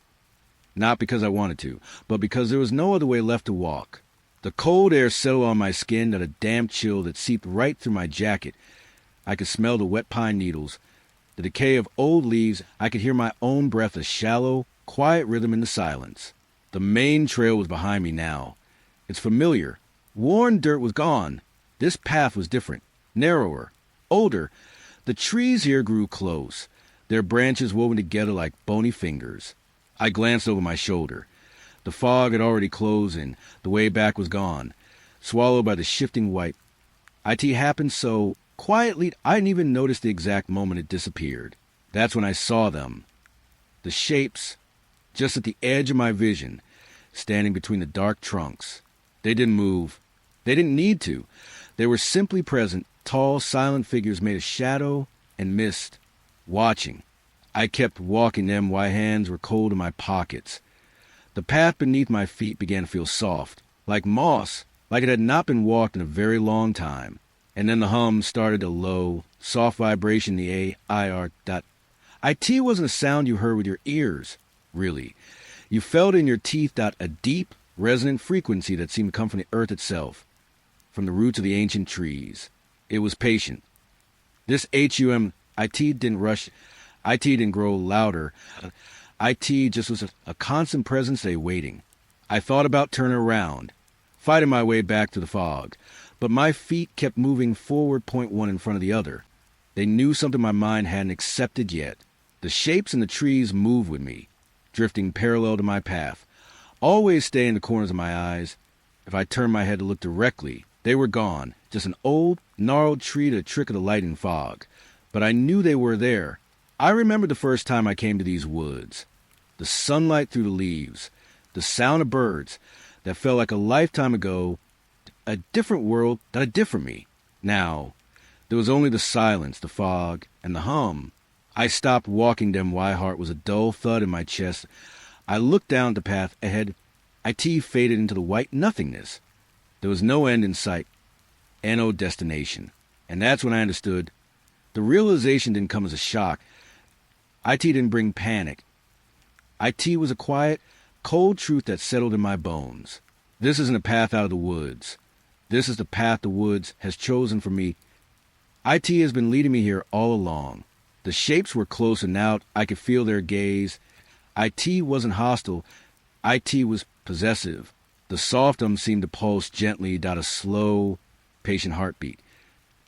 not because I wanted to, but because there was no other way left to walk. The cold air settled on my skin at a damp chill that seeped right through my jacket. I could smell the wet pine needles, the decay of old leaves. I could hear my own breath, a shallow, quiet rhythm in the silence. The main trail was behind me now. It's familiar. Worn dirt was gone. This path was different, narrower, older. The trees here grew close, their branches woven together like bony fingers. I glanced over my shoulder. The fog had already closed in. The way back was gone, swallowed by the shifting white. It happened so quietly I didn't even notice the exact moment it disappeared. That's when I saw them. The shapes, just at the edge of my vision, standing between the dark trunks. They didn't move. They didn't need to. They were simply present, tall, silent figures made of shadow and mist, watching. I kept walking them while hands were cold in my pockets. The path beneath my feet began to feel soft, like moss, like it had not been walked in a very long time. And then the hum started, a low, soft vibration, the A-I-R dot. It wasn't a sound you heard with your ears, really. You felt in your teeth a deep, resonant frequency that seemed to come from the earth itself, from the roots of the ancient trees. It was patient. This HUM, IT didn't rush, IT didn't grow louder. IT just was a constant presence, waiting. I thought about turning around, fighting my way back to the fog, but my feet kept moving forward, point one in front of the other. They knew something my mind hadn't accepted yet. The shapes in the trees moved with me, drifting parallel to my path, always staying in the corners of my eyes. If I turned my head to look directly, they were gone, just an old, gnarled tree to the trick of the light and fog. But I knew they were there. I remembered the first time I came to these woods. The sunlight through the leaves, the sound of birds that felt like a lifetime ago, a different world that did for me. Now, there was only the silence, the fog, and the hum. I stopped walking them. My heart was a dull thud in my chest. I looked down the path ahead. IT faded into the white nothingness. There was no end in sight and no destination. And that's when I understood. The realization didn't come as a shock. IT didn't bring panic. IT was a quiet, cold truth that settled in my bones. This isn't a path out of the woods. This is the path the woods has chosen for me. IT has been leading me here all along. The shapes were close, and now I could feel their gaze. IT wasn't hostile. IT was possessive. The soft seemed to pulse gently, a slow, patient heartbeat,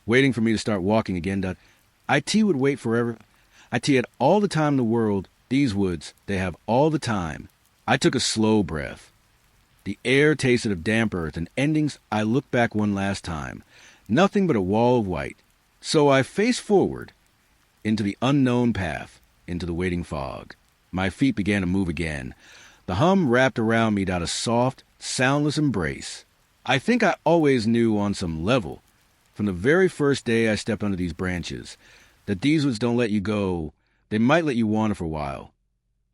waiting for me to start walking again. IT would wait forever. IT had all the time in the world. These woods, they have all the time. I took a slow breath. The air tasted of damp earth and endings. I looked back one last time. Nothing but a wall of white. So I faced forward into the unknown path, into the waiting fog. My feet began to move again. The hum wrapped around me, a soft, soundless embrace. I think I always knew on some level, from the very first day I stepped under these branches, that these woods don't let you go. They might let you wander for a while,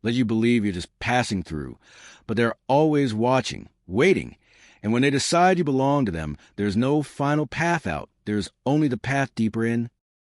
let you believe you're just passing through, but they're always watching, waiting. And when they decide you belong to them, there's no final path out. There's only the path deeper in